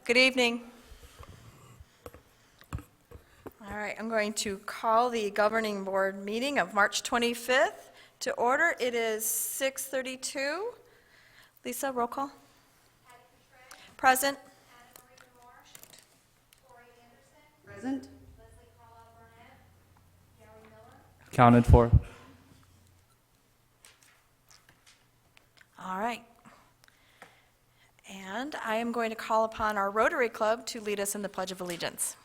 Good evening. All right, I'm going to call the governing board meeting of March 25th to order. It is 6:32. Lisa, roll call. Present. Present. Counted for. All right. And I am going to call upon our Rotary Club to lead us in the Pledge of Allegiance.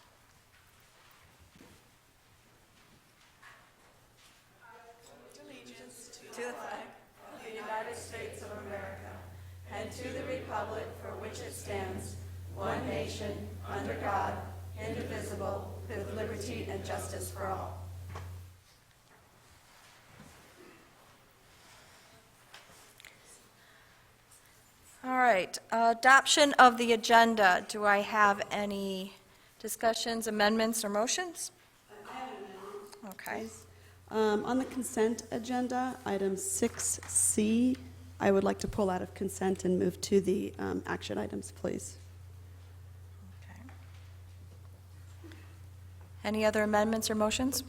To the flag of the United States of America and to the republic for which it stands, one nation, under God, indivisible, with liberty and justice for all. All right, adoption of the agenda. Do I have any discussions, amendments, or motions? I have an amendment. Okay. On the consent agenda, item 6C, I would like to pull out of consent and move to the action items, please. Okay. Any other amendments or motions?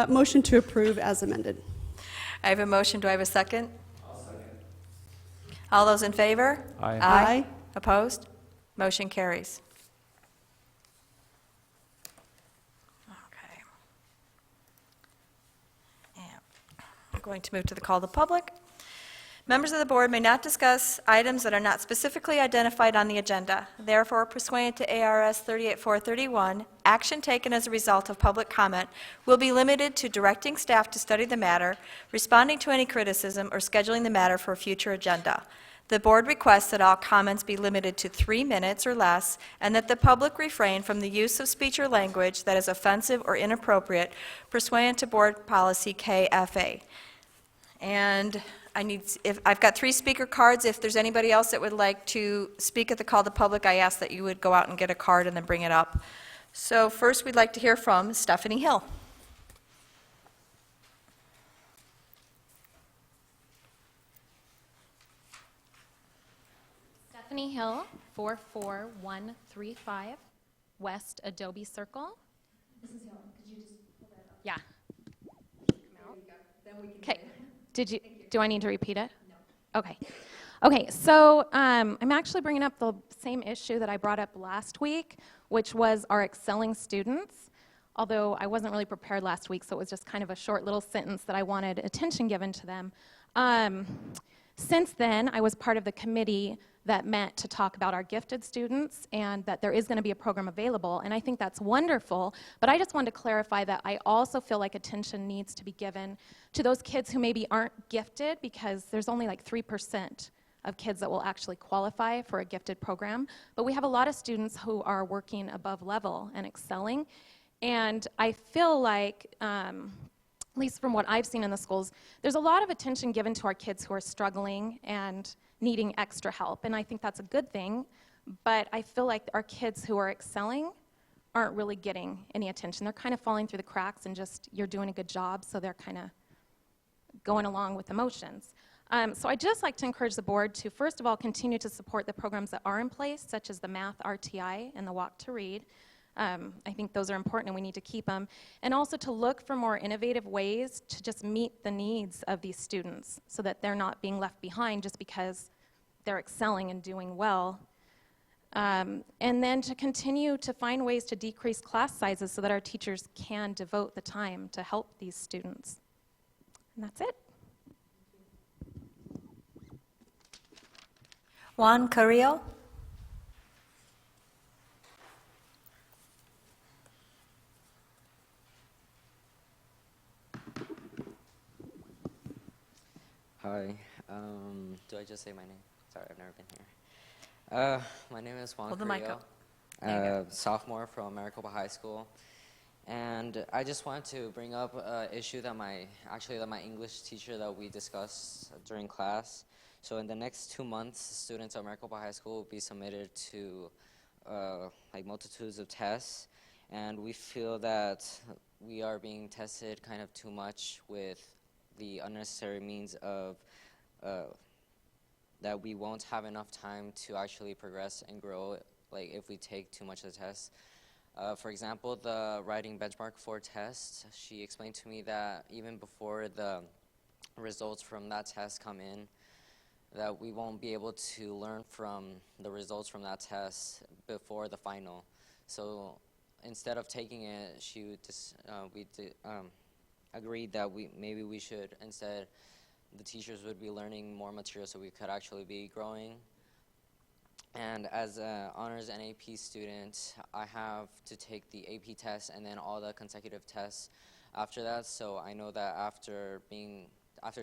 Motion to approve as amended. I have a motion. Do I have a second? I'll second. All those in favor? Aye. Aye. Opposed? Motion carries. Okay. And I'm going to move to the call of the public. Members of the board may not discuss items that are not specifically identified on the agenda. Therefore, pursuant to ARS 38431, action taken as a result of public comment will be limited to directing staff to study the matter, responding to any criticism, or scheduling the matter for a future agenda. The board requests that all comments be limited to 3 minutes or less, and that the public refrain from the use of speech or language that is offensive or inappropriate pursuant to board policy KFA. And I've got 3 speaker cards. If there's anybody else that would like to speak at the call of the public, I ask that you would go out and get a card and then bring it up. So first, we'd like to hear from Stephanie Hill. Stephanie Hill, 44135 West Adobe Circle. Mrs. Hill, could you just pull that up? Yeah. Okay. Do I need to repeat it? No. Okay. Okay, so I'm actually bringing up the same issue that I brought up last week, which was our excelling students. Although I wasn't really prepared last week, so it was just kind of a short little sentence that I wanted attention given to them. Since then, I was part of the committee that met to talk about our gifted students and that there is going to be a program available, and I think that's wonderful, but I just wanted to clarify that I also feel like attention needs to be given to those kids who maybe aren't gifted, because there's only like 3% of kids that will actually qualify for a gifted program, but we have a lot of students who are working above level and excelling, and I feel like, at least from what I've seen in the schools, there's a lot of attention given to our kids who are struggling and needing extra help, and I think that's a good thing, but I feel like our kids who are excelling aren't really getting any attention. They're kind of falling through the cracks and just, you're doing a good job, so they're kind of going along with the motions. So I'd just like to encourage the board to, first of all, continue to support the programs that are in place, such as the Math RTI and the Walk to Read. I think those are important and we need to keep them. And also to look for more innovative ways to just meet the needs of these students so that they're not being left behind just because they're excelling and doing well. And then to continue to find ways to decrease class sizes so that our teachers can devote the time to help these students. And that's it. Juan Carrillo. Hi. Do I just say my name? Sorry, I've never been here. My name is Juan Hold the mic Carrillo, up. There you go. sophomore from Maricopa High School. And I just wanted to bring up an issue that my English teacher that we discussed during class. So in the next 2 months, students at Maricopa High School will be submitted to like multitudes of tests. And we feel that we are being tested kind of too much with the unnecessary means of that we won't have enough time to actually progress and grow, like if we take too much of the test. For example, the writing benchmark 4 test, she explained to me that even before the results from that test come in, that we won't be able to learn from the results from that test before the final. So instead of taking it, we agreed that maybe we should instead, the teachers would be learning more material so we could actually be growing. And as an honors and AP student, I have to take the AP test and then all the consecutive tests after that. So I know that after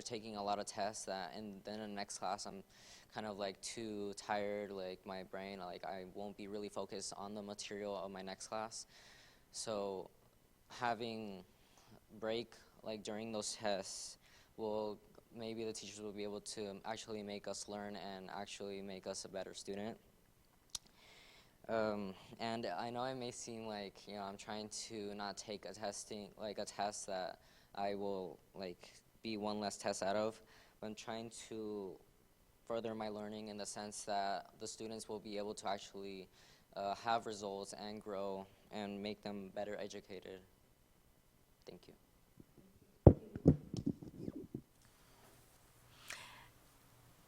taking a lot of tests, and then in the next class, I'm kind of like too tired, like my brain, like I won't be really focused on the material of my next class. So having break like during those tests maybe the teachers will be able to actually make us learn and actually make us a better student. And I know it may seem like, I'm trying to not take a test that I will be one less test out of, but I'm trying to further my learning in the sense that the students will be able to actually have results and grow and make them better educated. Thank you.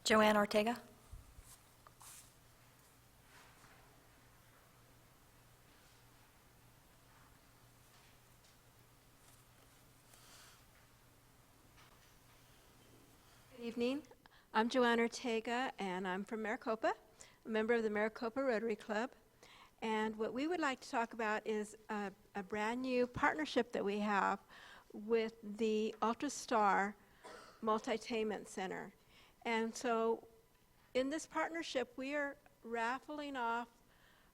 Joanne Ortega. Good evening. I'm Joanne Ortega, and I'm from Maricopa, a member of the Maricopa Rotary Club. And what we would like to talk about is a brand new partnership that we have with the UltraStar Multitainment Center. And so in this partnership, we are raffling off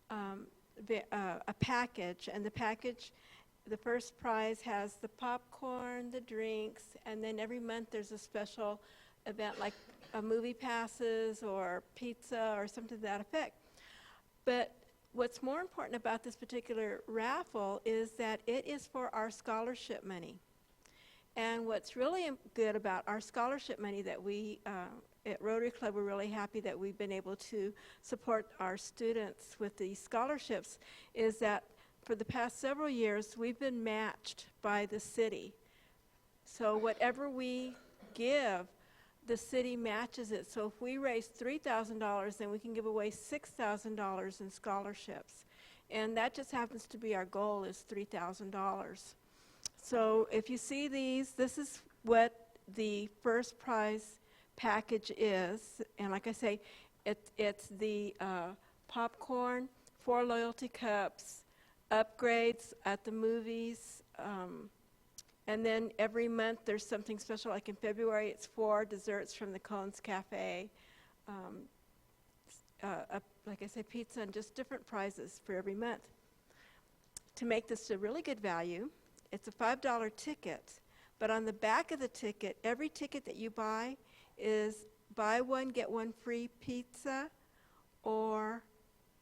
a package, and the first prize has the popcorn, the drinks, and then every month there's a special event like movie passes or pizza or something to that effect. But what's more important about this particular raffle is that it is for our scholarship money. And what's really good about our scholarship money that we at Rotary Club, we're really happy that we've been able to support our students with these scholarships, is that for the past several years, we've been matched by the city. So whatever we give, the city matches it. So if we raise $3,000, then we can give away $6,000 in scholarships. And that just happens to be our goal, is $3,000. So if you see these, this is what the first prize package is. And like I say, it's the popcorn, 4 loyalty cups, upgrades at the movies, and then every month there's something special. Like in February, it's 4 desserts from the Cones Cafe. Like I said, pizza and just different prizes for every month. To make this a really good value, it's a $5 ticket, but on the back of the ticket, every ticket that you buy is buy one, get one free pizza or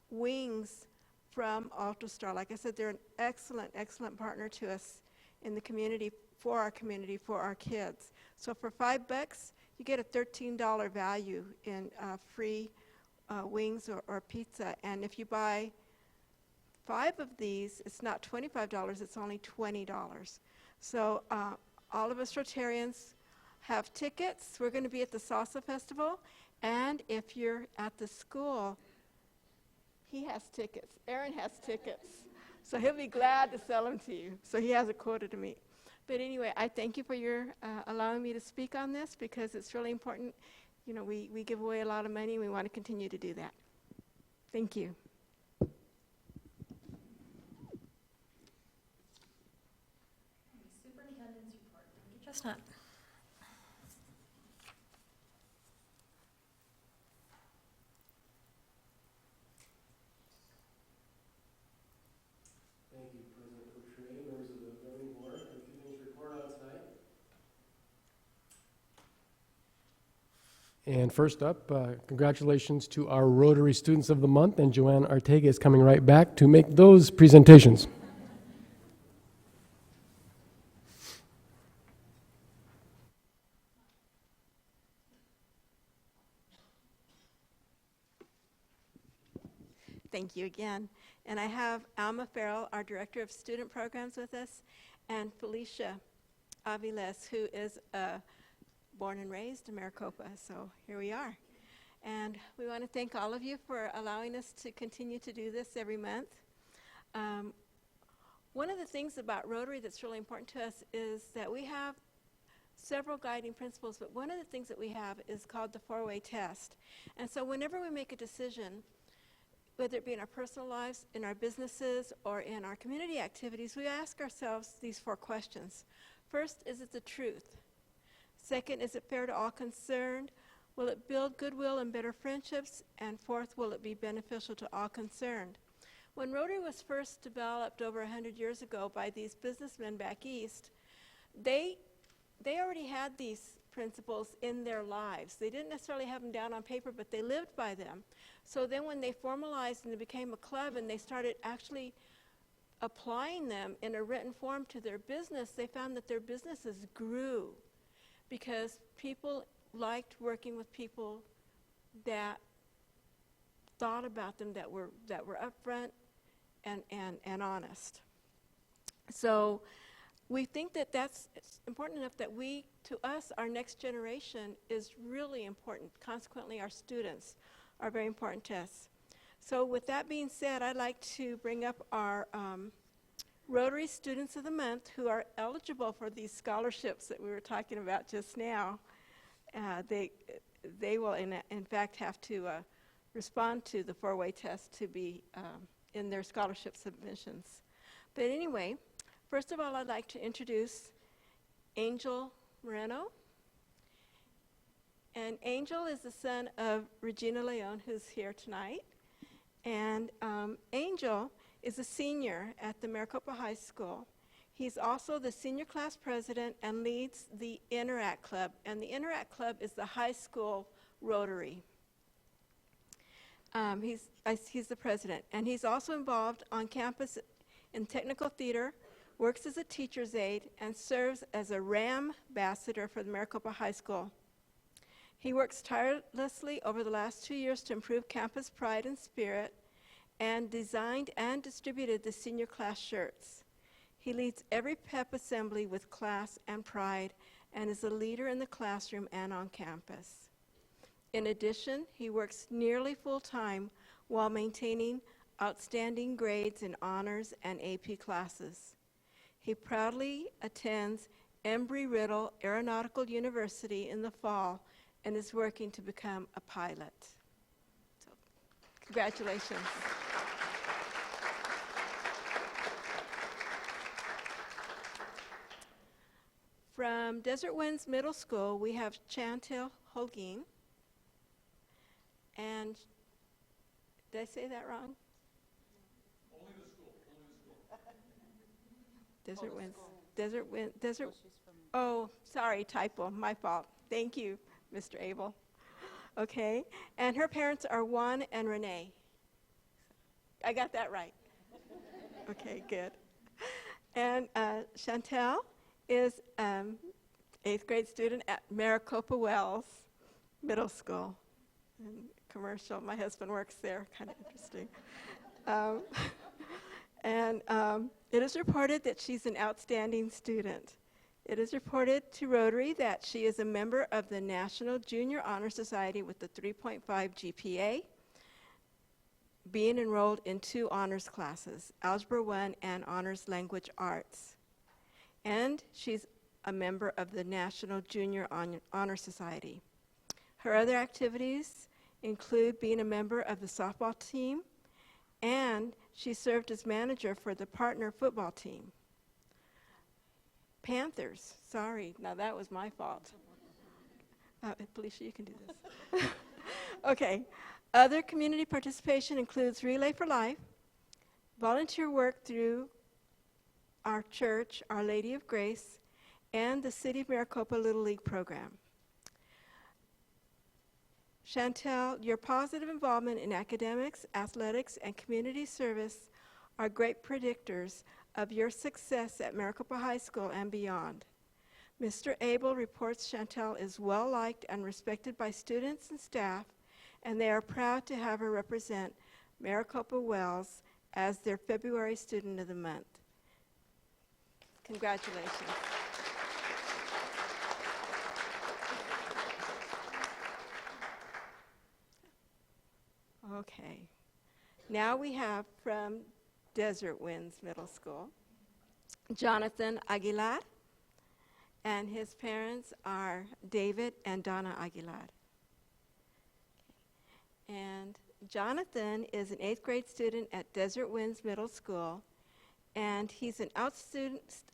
wings from UltraStar. Like I said, they're an excellent, excellent partner to us in the community, for our kids. So for $5, you get a $13 value in free wings or pizza. And if you buy 5 of these, it's not $25, it's only $20. So all of us Rotarians have tickets. We're going to be at the Salsa Festival. And if you're at the school, he has tickets. Aaron has tickets. So he'll be glad to sell them to you. So he has a quota to meet. But anyway, I thank you for your allowing me to speak on this, because it's really important. We give away a lot of money, and we want to continue to do that. Thank you. Superintendent's report. Chestnut. Thank you, President Boucher, members of the governing board. I have a few things to report on tonight. And first up, congratulations to our Rotary Students of the Month, and Joanne Ortega is coming right back to make those presentations. thank you again. And I have Alma Farrell, our Director of Student Programs with us, and Felicia Aviles, who is born and raised in Maricopa. So here we are. And we want to thank all of you for allowing us to continue to do this every month. One of the things about Rotary that's really important to us is that we have several guiding principles, but one of the things that we have is called the four-way test. And so whenever we make a decision, whether it be in our personal lives, in our businesses, or in our community activities, we ask ourselves these 4 questions. First, is it the truth? Second, is it fair to all concerned? Will it build goodwill and better friendships? And fourth, will it be beneficial to all concerned? When Rotary was first developed over 100 years ago by these businessmen back east, they already had these principles in their lives. They didn't necessarily have them down on paper, but they lived by them. So then when they formalized and they became a club and they started actually applying them in a written form to their business, they found that their businesses grew because people liked working with people that thought about them, that were upfront and honest. So we think that that's important enough that to us, our next generation is really important. Consequently, our students are very important to us. So with that being said, I'd like to bring up our Rotary Students of the Month who are eligible for these scholarships that we were talking about just now. They will, in fact, have to respond to the four-way test to be in their scholarship submissions. But anyway, first of all, I'd like to introduce Angel Moreno. And Angel is the son of Regina Leon, who's here tonight. And Angel is a senior at the Maricopa High School. He's also the senior class president and leads the Interact Club. And the Interact Club is the high school Rotary. He's the president. And he's also involved on campus in technical theater, works as a teacher's aide, and serves as a RAM ambassador for the Maricopa High School. He works tirelessly over the last 2 years to improve campus pride and spirit, and designed and distributed the senior class shirts. He leads every PEP assembly with class and pride, and is a leader in the classroom and on campus. In addition, he works nearly full-time while maintaining outstanding grades in honors and AP classes. He proudly attends Embry-Riddle Aeronautical University in the fall and is working to become a pilot. So, congratulations. From Desert Winds Middle School, we have Chantel Holguin. And did I say that wrong? Only the school. Desert Winds. Desert. Oh, sorry, typo, my fault. Thank you, Mr. Abel. Okay, and her parents are Juan and Renee. I got that right. Okay, good. And Chantel is 8th grade student at Maricopa Wells Middle School. And commercial, my husband works there, kind of interesting. It is reported that she's an outstanding student. It is reported to Rotary that she is a member of the National Junior Honor Society with a 3.5 GPA, being enrolled in 2 honors classes, Algebra 1 and Honors Language Arts. And she's a member of the National Junior Honor Society. Her other activities include being a member of the softball team, and she served as manager for the partner football team. Panthers, sorry, now that was my fault. Felicia, you can do this. Okay, other community participation includes Relay for Life, volunteer work through our church, Our Lady of Grace, and the City of Maricopa Little League program. Chantel, your positive involvement in academics, athletics, and community service are great predictors of your success at Maricopa High School and beyond. Mr. Abel reports Chantel is well-liked and respected by students and staff, and they are proud to have her represent Maricopa Wells as their February Student of the Month. Congratulations. Okay. Now we have from Desert Winds Middle School, Jonathan Aguilar, and his parents are David and Donna Aguilar. And Jonathan is an 8th grade student at Desert Winds Middle School, and he's an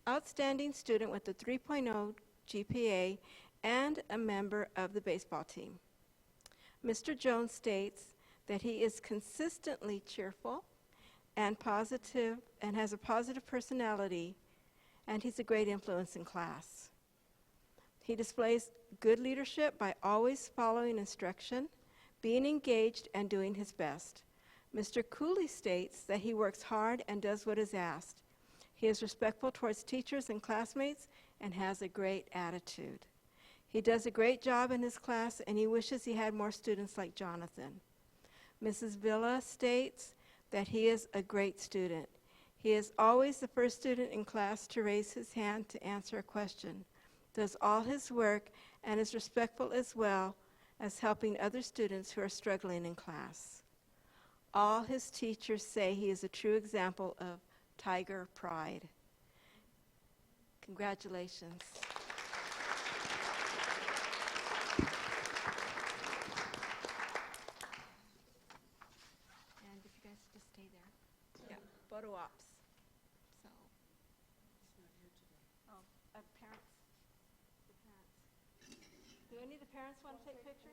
outstanding student with a 3.0 GPA and a member of the baseball team. Mr. Jones states that he is consistently cheerful and positive and has a positive personality, and he's a great influence in class. He displays good leadership by always following instruction, being engaged, and doing his best. Mr. Cooley states that he works hard and does what is asked. He is respectful towards teachers and classmates and has a great attitude. He does a great job in his class, and he wishes he had more students like Jonathan. Mrs. Villa states that he is a great student. He is always the first student in class to raise his hand to answer a question, does all his work, and is respectful as well as helping other students who are struggling in class. All his teachers say he is a true example of tiger pride. Congratulations. And if you guys just stay there. Yeah, photo ops. So. Oh, parents. The parents. Do any of the parents want to take pictures?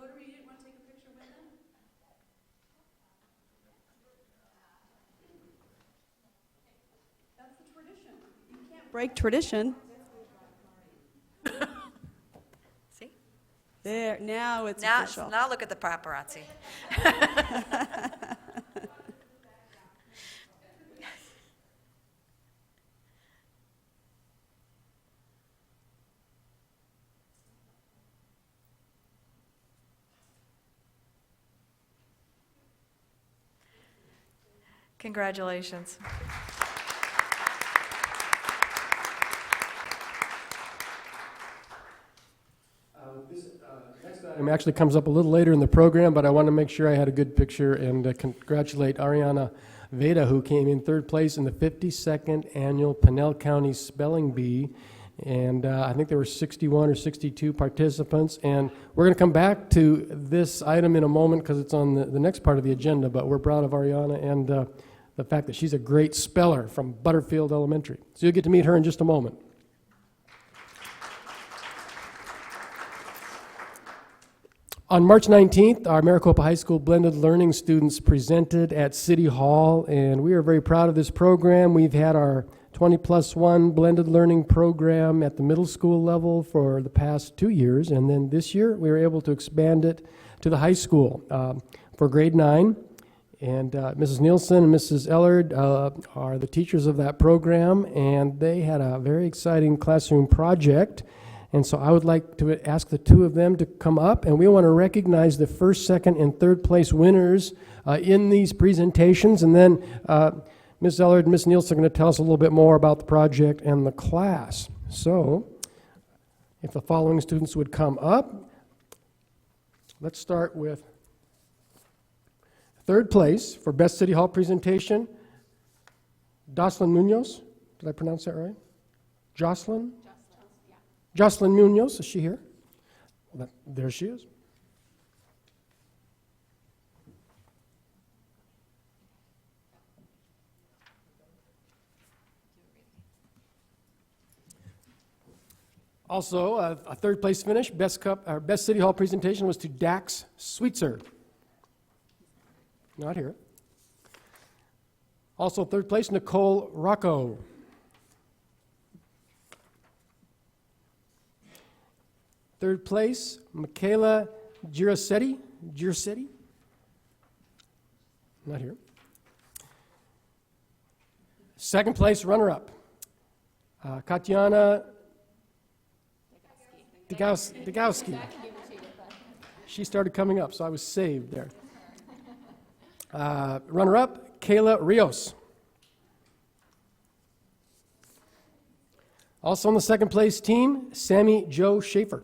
Rotary, you didn't want to take a picture with them? That's the tradition. You can't break tradition. See? There, now it's Now, official. now look at the paparazzi. Congratulations. This next item actually comes up a little later in the program, but I want to make sure I had a good picture and congratulate Ariana Veda, who came in 3rd place in the 52nd Annual Pinell County Spelling Bee. And I think there were 61 or 62 participants. And we're going to come back to this item in a moment because it's on the next part of the agenda, but we're proud of Ariana and the fact that she's a great speller from Butterfield Elementary. So you'll get to meet her in just a moment. On March 19th, our Maricopa High School blended learning students presented at City Hall, and we are very proud of this program. We've had our 20+1 blended learning program at the middle school level for the past 2 years, and then this year we were able to expand it to the high school for grade 9. And Mrs. Nielsen and Mrs. Ellard are the teachers of that program, and they had a very exciting classroom project. And so I would like to ask the two of them to come up, and we want to recognize the 1st, 2nd, and 3rd place winners in these presentations. And then Ms. Ellard and Ms. Nielsen are going to tell us a little bit more about the project and the class. So if the following students would come up, let's start with 3rd place for Best City Hall presentation, Jocelyn Munoz. Did I pronounce that right? Jocelyn? Jocelyn Munoz, is she here? There she is. Also, a 3rd place finish, Best City Hall presentation was to Dax Sweetser. Not here. Also 3rd place, Nicole Rocco. Third place, Michaela Giracetti. Not here. Second place, runner-up, Katiana Degowski. She started coming up, so I was saved there. Runner-up, Kayla Rios. Also on the second place team, Sammy Joe Schaefer.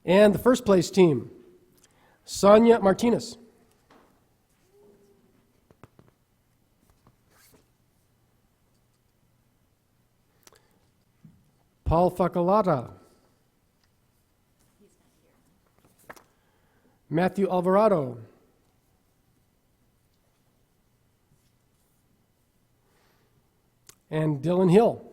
And the first place team, Sonia Martinez. Paul Facalata. Matthew Alvarado. And Dylan Hill.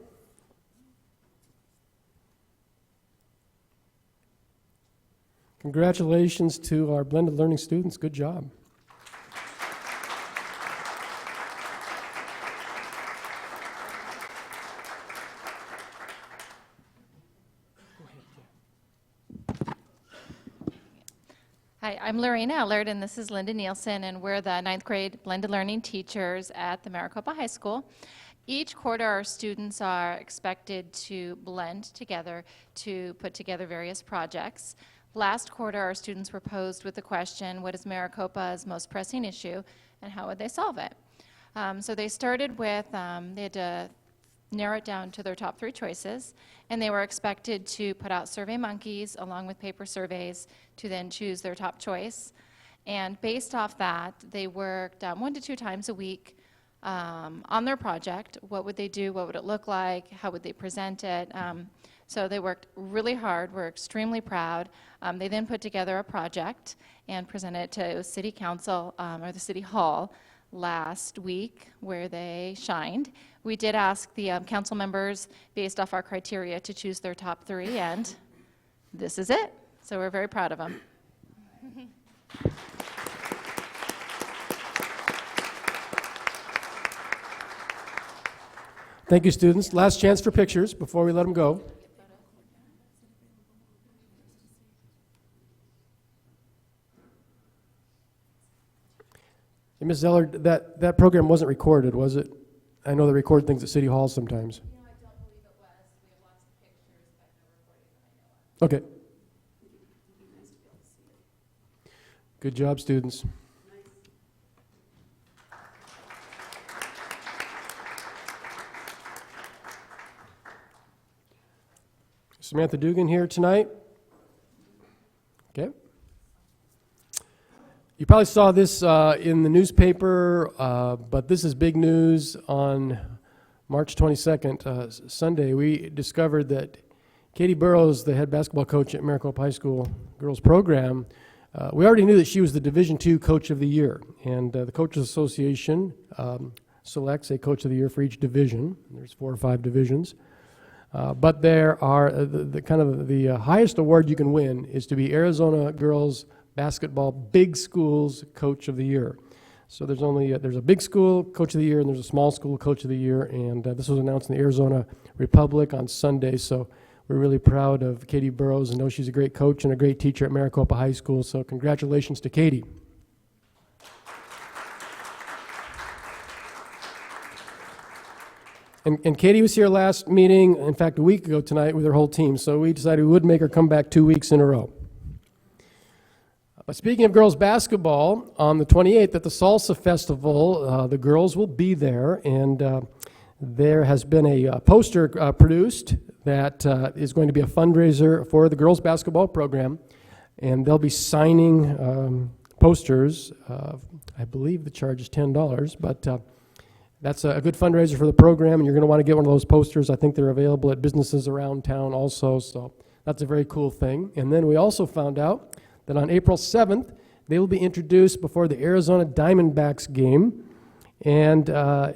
Congratulations to our blended learning students. Good job. Hi, I'm Lorena Ellard, and this is Linda Nielsen, and we're the 9th grade blended learning teachers at the Maricopa High School. Each quarter, our students are expected to blend together to put together various projects. Last quarter, our students were posed with the question, what is Maricopa's most pressing issue, and how would they solve it? So they started with, they had to narrow it down to their top 3 choices, and they were expected to put out Survey Monkeys along with paper surveys to then choose their top choice. And based off that, they worked 1 to 2 times a week on their project. What would they do? What would it look like? How would they present it? So they worked really hard. We're extremely proud. They then put together a project and presented it to City Council or the City Hall last week, where they shined. We did ask the council members, based off our criteria, to choose their top 3, and this is it. So we're very proud of them. Thank you, students. Last chance for pictures before we let them go. Hey, Ms. Zeller, that program wasn't recorded, was it? I know they record things at City Hall sometimes. No, I don't believe it was. We have lots of pictures, but no recording that I know of. Okay. Good job, students. Samantha Dugan here tonight. Okay. You probably saw this in the newspaper, but this is big news. On March 22nd, Sunday, we discovered that Katie Burrows, the head basketball coach at Maricopa High School girls program, we already knew that she was the Division II Coach of the Year, and the Coaches Association selects a Coach of the Year for each division. There's 4 or 5 divisions. But there are the highest award you can win is to be Arizona Girls Basketball Big Schools Coach of the Year. So there's a big school Coach of the Year and there's a small school Coach of the Year, and this was announced in the Arizona Republic on Sunday. So we're really proud of Katie Burrows and know she's a great coach and a great teacher at Maricopa High School. So congratulations to Katie. And Katie was here last meeting, in fact, a week ago tonight with her whole team, so we decided we would make her come back 2 weeks in a row. But speaking of girls basketball, on the 28th at the Salsa Festival, the girls will be there, and there has been a poster produced that is going to be a fundraiser for the girls basketball program, and they'll be signing posters. I believe the charge is $10, but that's a good fundraiser for the program, and you're going to want to get one of those posters. I think they're available at businesses around town also, so that's a very cool thing. And then we also found out that on April 7th, they will be introduced before the Arizona Diamondbacks game, and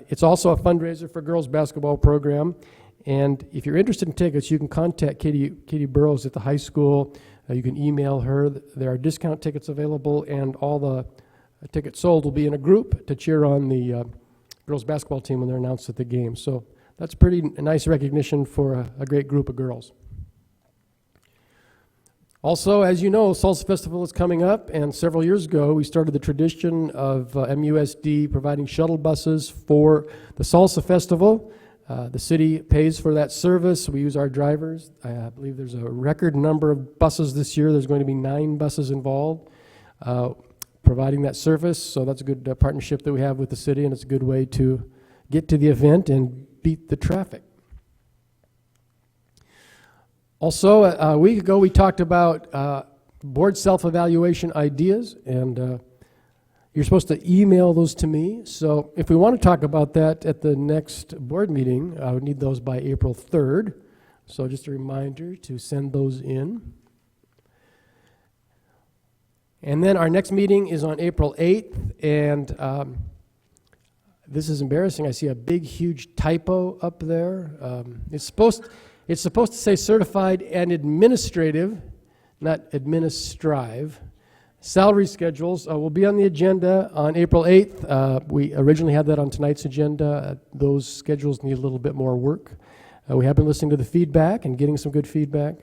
it's also a fundraiser for girls basketball program. And if you're interested in tickets, you can contact Katie Burrows at the high school. You can email her. There are discount tickets available, and all the tickets sold will be in a group to cheer on the girls basketball team when they're announced at the game. So that's pretty nice recognition for a great group of girls. Also, as you know, Salsa Festival is coming up, and several years ago we started the tradition of MUSD providing shuttle buses for the Salsa Festival. The city pays for that service. We use our drivers. I believe there's a record number of buses this year. There's going to be 9 buses involved providing that service. So that's a good partnership that we have with the city, and it's a good way to get to the event and beat the traffic. Also, a week ago we talked about board self-evaluation ideas, and you're supposed to email those to me. So if we want to talk about that at the next board meeting, I would need those by April 3rd. So just a reminder to send those in. And then our next meeting is on April 8th, and this is embarrassing. I see a big, huge typo up there. It's supposed to say certified and administrative, not administrive. Salary schedules will be on the agenda on April 8th. We originally had that on tonight's agenda. Those schedules need a little bit more work. We have been listening to the feedback and getting some good feedback.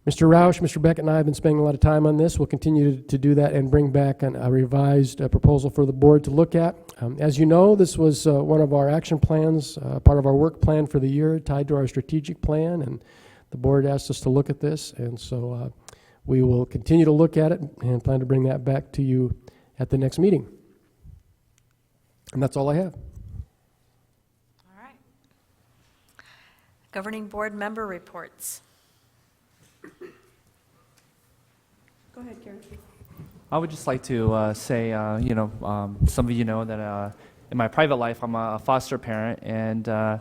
Mr. Roush, Mr. Beckett, and I have been spending a lot of time on this. We'll continue to do that and bring back a revised proposal for the board to look at. As you know, this was one of our action plans, part of our work plan for the year, tied to our strategic plan, and the board asked us to look at this, and so we will continue to look at it and plan to bring that back to you at the next meeting. And that's all I have. All right. Governing board member reports. Go ahead, Karen. I would just like to say, some of you know that in my private life, I'm a foster parent, and I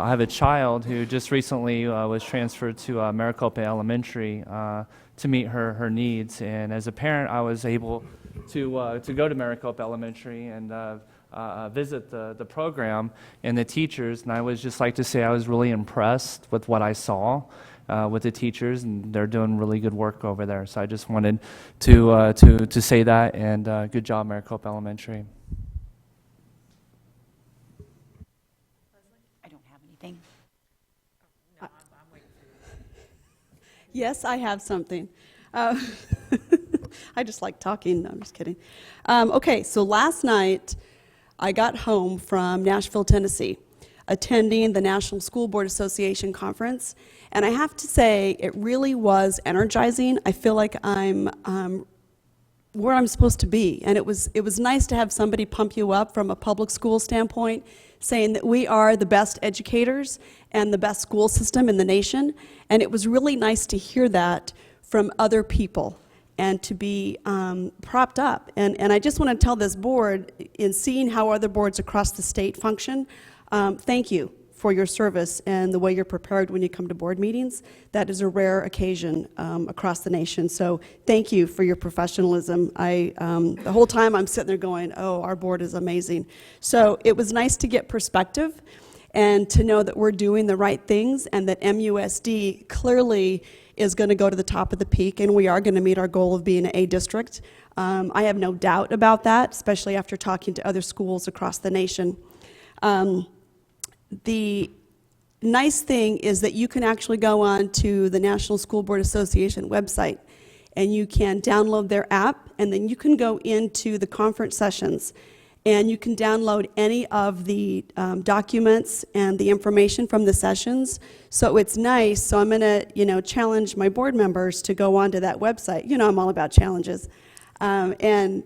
have a child who just recently was transferred to Maricopa Elementary to meet her needs. And as a parent, I was able to go to Maricopa Elementary and visit the program and the teachers. And I would just like to say I was really impressed with what I saw with the teachers, and they're doing really good work over there. So I just wanted to say that, and good job, Maricopa Elementary. I don't have anything. Yes, I have something. I just like talking. No, I'm just kidding. Okay, so last night I got home from Nashville, Tennessee, attending the National School Board Association conference, and I have to say it really was energizing. I feel like I'm where I'm supposed to be, and it was nice to have somebody pump you up from a public school standpoint, saying that we are the best educators and the best school system in the nation, and it was really nice to hear that from other people and to be propped up. And I just want to tell this board, in seeing how other boards across the state function, thank you for your service and the way you're prepared when you come to board meetings. That is a rare occasion across the nation. So thank you for your professionalism. The whole time I'm sitting there going, oh, our board is amazing. So it was nice to get perspective and to know that we're doing the right things, and that MUSD clearly is going to go to the top of the peak, and we are going to meet our goal of being an A district. I have no doubt about that, especially after talking to other schools across the nation. The nice thing is that you can actually go on to the National School Board Association website, and you can download their app, and then you can go into the conference sessions, and you can download any of the documents and the information from the sessions. So it's nice. So I'm going to, challenge my board members to go onto that website. I'm all about challenges, and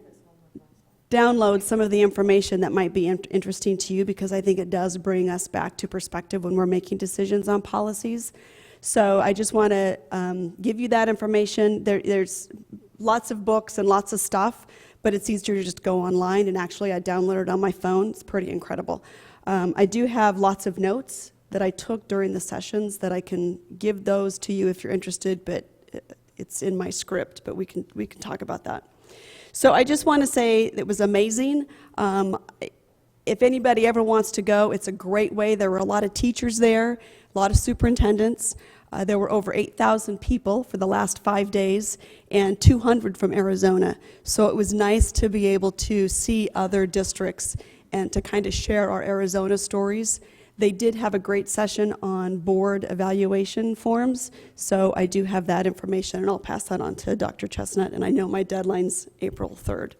download some of the information that might be interesting to you, because I think it does bring us back to perspective when we're making decisions on policies. So I just want to give you that information. There's lots of books and lots of stuff, but it's easier to just go online, and actually I downloaded it on my phone. It's pretty incredible. I do have lots of notes that I took during the sessions that I can give those to you if you're interested, but it's in my script, but we can talk about that. So I just want to say it was amazing. If anybody ever wants to go, it's a great way. There were a lot of teachers there, a lot of superintendents. There were over 8,000 people for the last 5 days, and 200 from Arizona. So it was nice to be able to see other districts and to kind of share our Arizona stories. They did have a great session on board evaluation forms, so I do have that information, and I'll pass that on to Dr. Chestnut, and I know my deadline's April 3rd.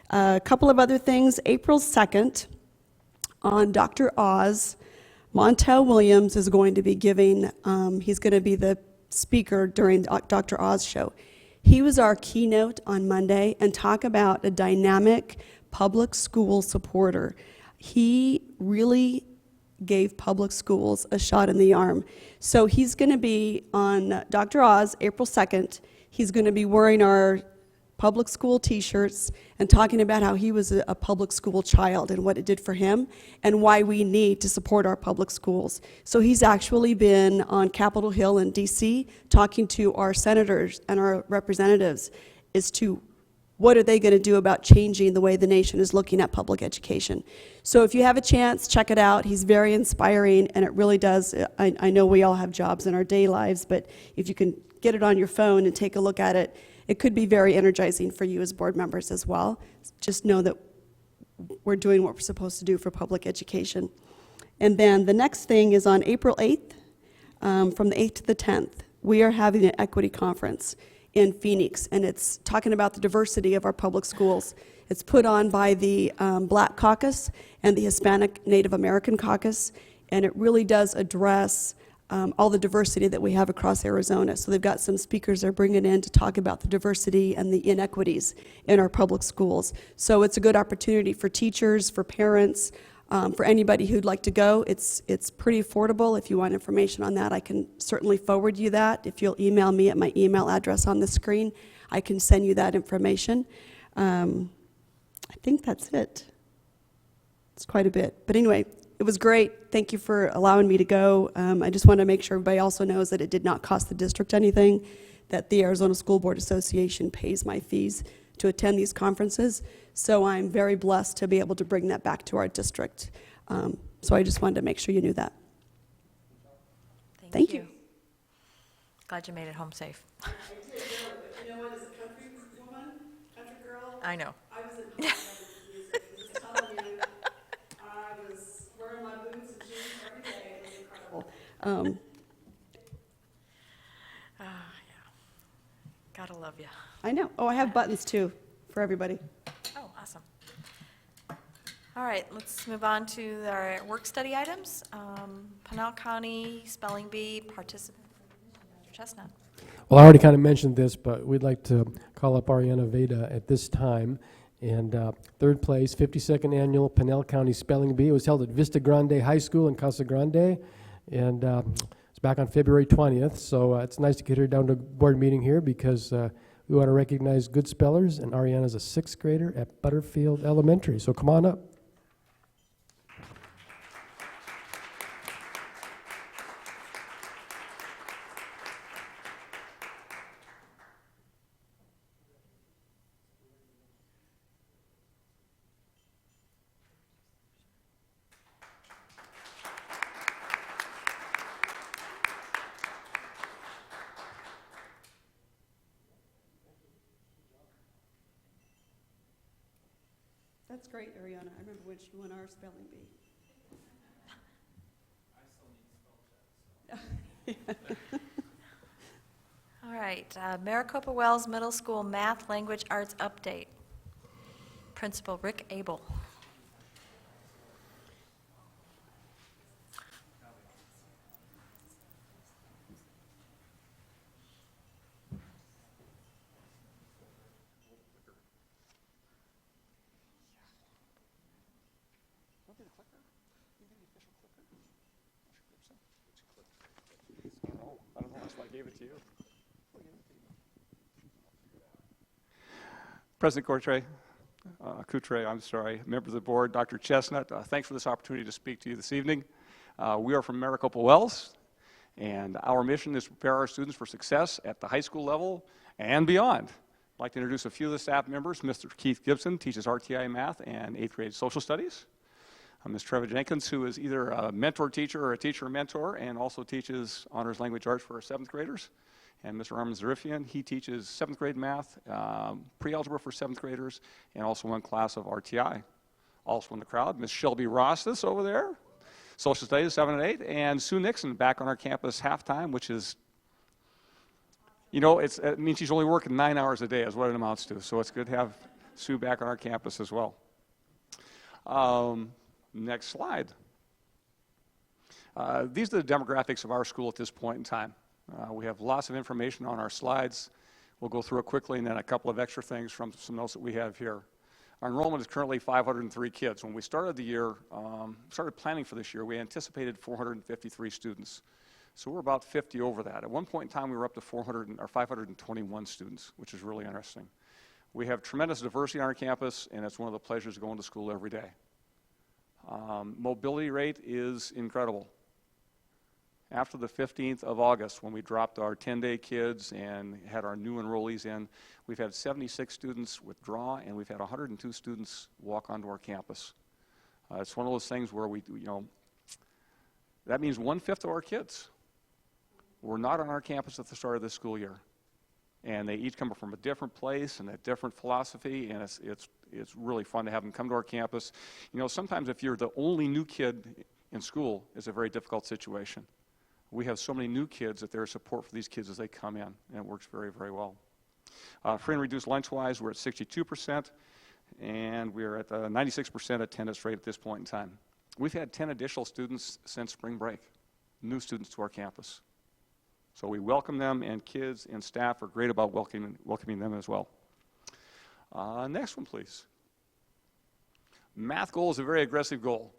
A couple of other things. April 2nd, on Dr. Oz, Montel Williams is going to be giving, he's going to be the speaker during Dr. Oz show. He was our keynote on Monday, and talk about a dynamic public school supporter. He really gave public schools a shot in the arm. So he's going to be on Dr. Oz, April 2nd. He's going to be wearing our public school t-shirts and talking about how he was a public school child and what it did for him and why we need to support our public schools. So he's actually been on Capitol Hill in DC talking to our senators and our representatives as to what are they going to do about changing the way the nation is looking at public education. So if you have a chance, check it out. He's very inspiring, and it really does. I know we all have jobs in our day lives, but if you can get it on your phone and take a look at it, it could be very energizing for you as board members as well. Just know that we're doing what we're supposed to do for public education. And then the next thing is on April 8th, from the 8th to the 10th, we are having an equity conference in Phoenix, and it's talking about the diversity of our public schools. It's put on by the Black Caucus and the Hispanic Native American Caucus, and it really does address all the diversity that we have across Arizona. So they've got some speakers they're bringing in to talk about the diversity and the inequities in our public schools. So it's a good opportunity for teachers, for parents, for anybody who'd like to go. It's pretty affordable. If you want information on that, I can certainly forward you that. If you'll email me at my email address on the screen, I can send you that information. I think that's it. It's quite a bit. But anyway, it was great. Thank you for allowing me to go. I just want to make sure everybody also knows that it did not cost the district anything, that the Arizona School Board Association pays my fees to attend these conferences. So I'm very blessed to be able to bring that back to our district. So I just wanted to make sure you knew that. Thank you. Glad you made it home safe. I did, you know what, as a country woman, country girl, I know. I was in hot music. Just telling you, I was wearing my boots and shoes every day. It was incredible. Gotta love you. I know. Oh, I have buttons too for everybody. Oh, awesome. All right, let's move on to our work study items. Pinal County Spelling Bee participant. Dr. Chestnut. Well, I already kind of mentioned this, but we'd like to call up Ariana Veda at this time. And third place, 52nd Annual Pinal County Spelling Bee. It was held at Vista Grande High School in Casa Grande. And it's back on February 20th. So it's nice to get her down to board meeting here because we want to recognize good spellers. And Ariana's a 6th grader at Butterfield Elementary. So come on up. That's great, Ariana. I remember when she won our spelling bee. All right, Maricopa Wells Middle School Math Language Arts Update. Principal Rick Abel. I don't know, that's why I gave it to you. President Coutre, I'm sorry, members of the board, Dr. Chestnut, thanks for this opportunity to speak to you this evening. We are from Maricopa Wells, and our mission is to prepare our students for success at the high school level and beyond. I'd like to introduce a few of the staff members. Mr. Keith Gibson teaches RTI Math and 8th grade social studies. Ms. Trevor Jenkins, who is either a mentor teacher or a teacher mentor, and also teaches honors language arts for our 7th graders. And Mr. Armin Zarifian, he teaches 7th grade math, pre-algebra for 7th graders, and also one class of RTI. Also in the crowd, Miss Shelby Rostas over there, Social Studies 7 and 8, and Sue Nixon back on our campus half-time, which is, you know, it means she's only working 9 hours a day is what it amounts to. So it's good to have Sue back on our campus as well. Next slide. These are the demographics of our school at this point in time. We have lots of information on our slides. We'll go through it quickly, and then a couple of extra things from some notes that we have here. Our enrollment is currently 503 kids. When we started the year, started planning for this year, we anticipated 453 students. So we're about 50 over that. At one point in time, we were up to 521 students, which is really interesting. We have tremendous diversity on our campus, and it's one of the pleasures of going to school every day. Mobility rate is incredible. After the 15th of August, when we dropped our 10-day kids and had our new enrollees in, we've had 76 students withdraw, and we've had 102 students walk onto our campus. It's one of those things where that means 1/5 of our kids were not on our campus at the start of this school year. And they each come from a different place and a different philosophy, and it's really fun to have them come to our campus. You know, sometimes if you're the only new kid in school, it's a very difficult situation. We have so many new kids that there's support for these kids as they come in, and it works very, very well. Free and reduced lunch-wise, we're at 62%, and we're at 96% attendance rate at this point in time. We've had 10 additional students since spring break, new students to our campus. So we welcome them, and kids and staff are great about welcoming them as well. Next one, please. Math goal is a very aggressive goal,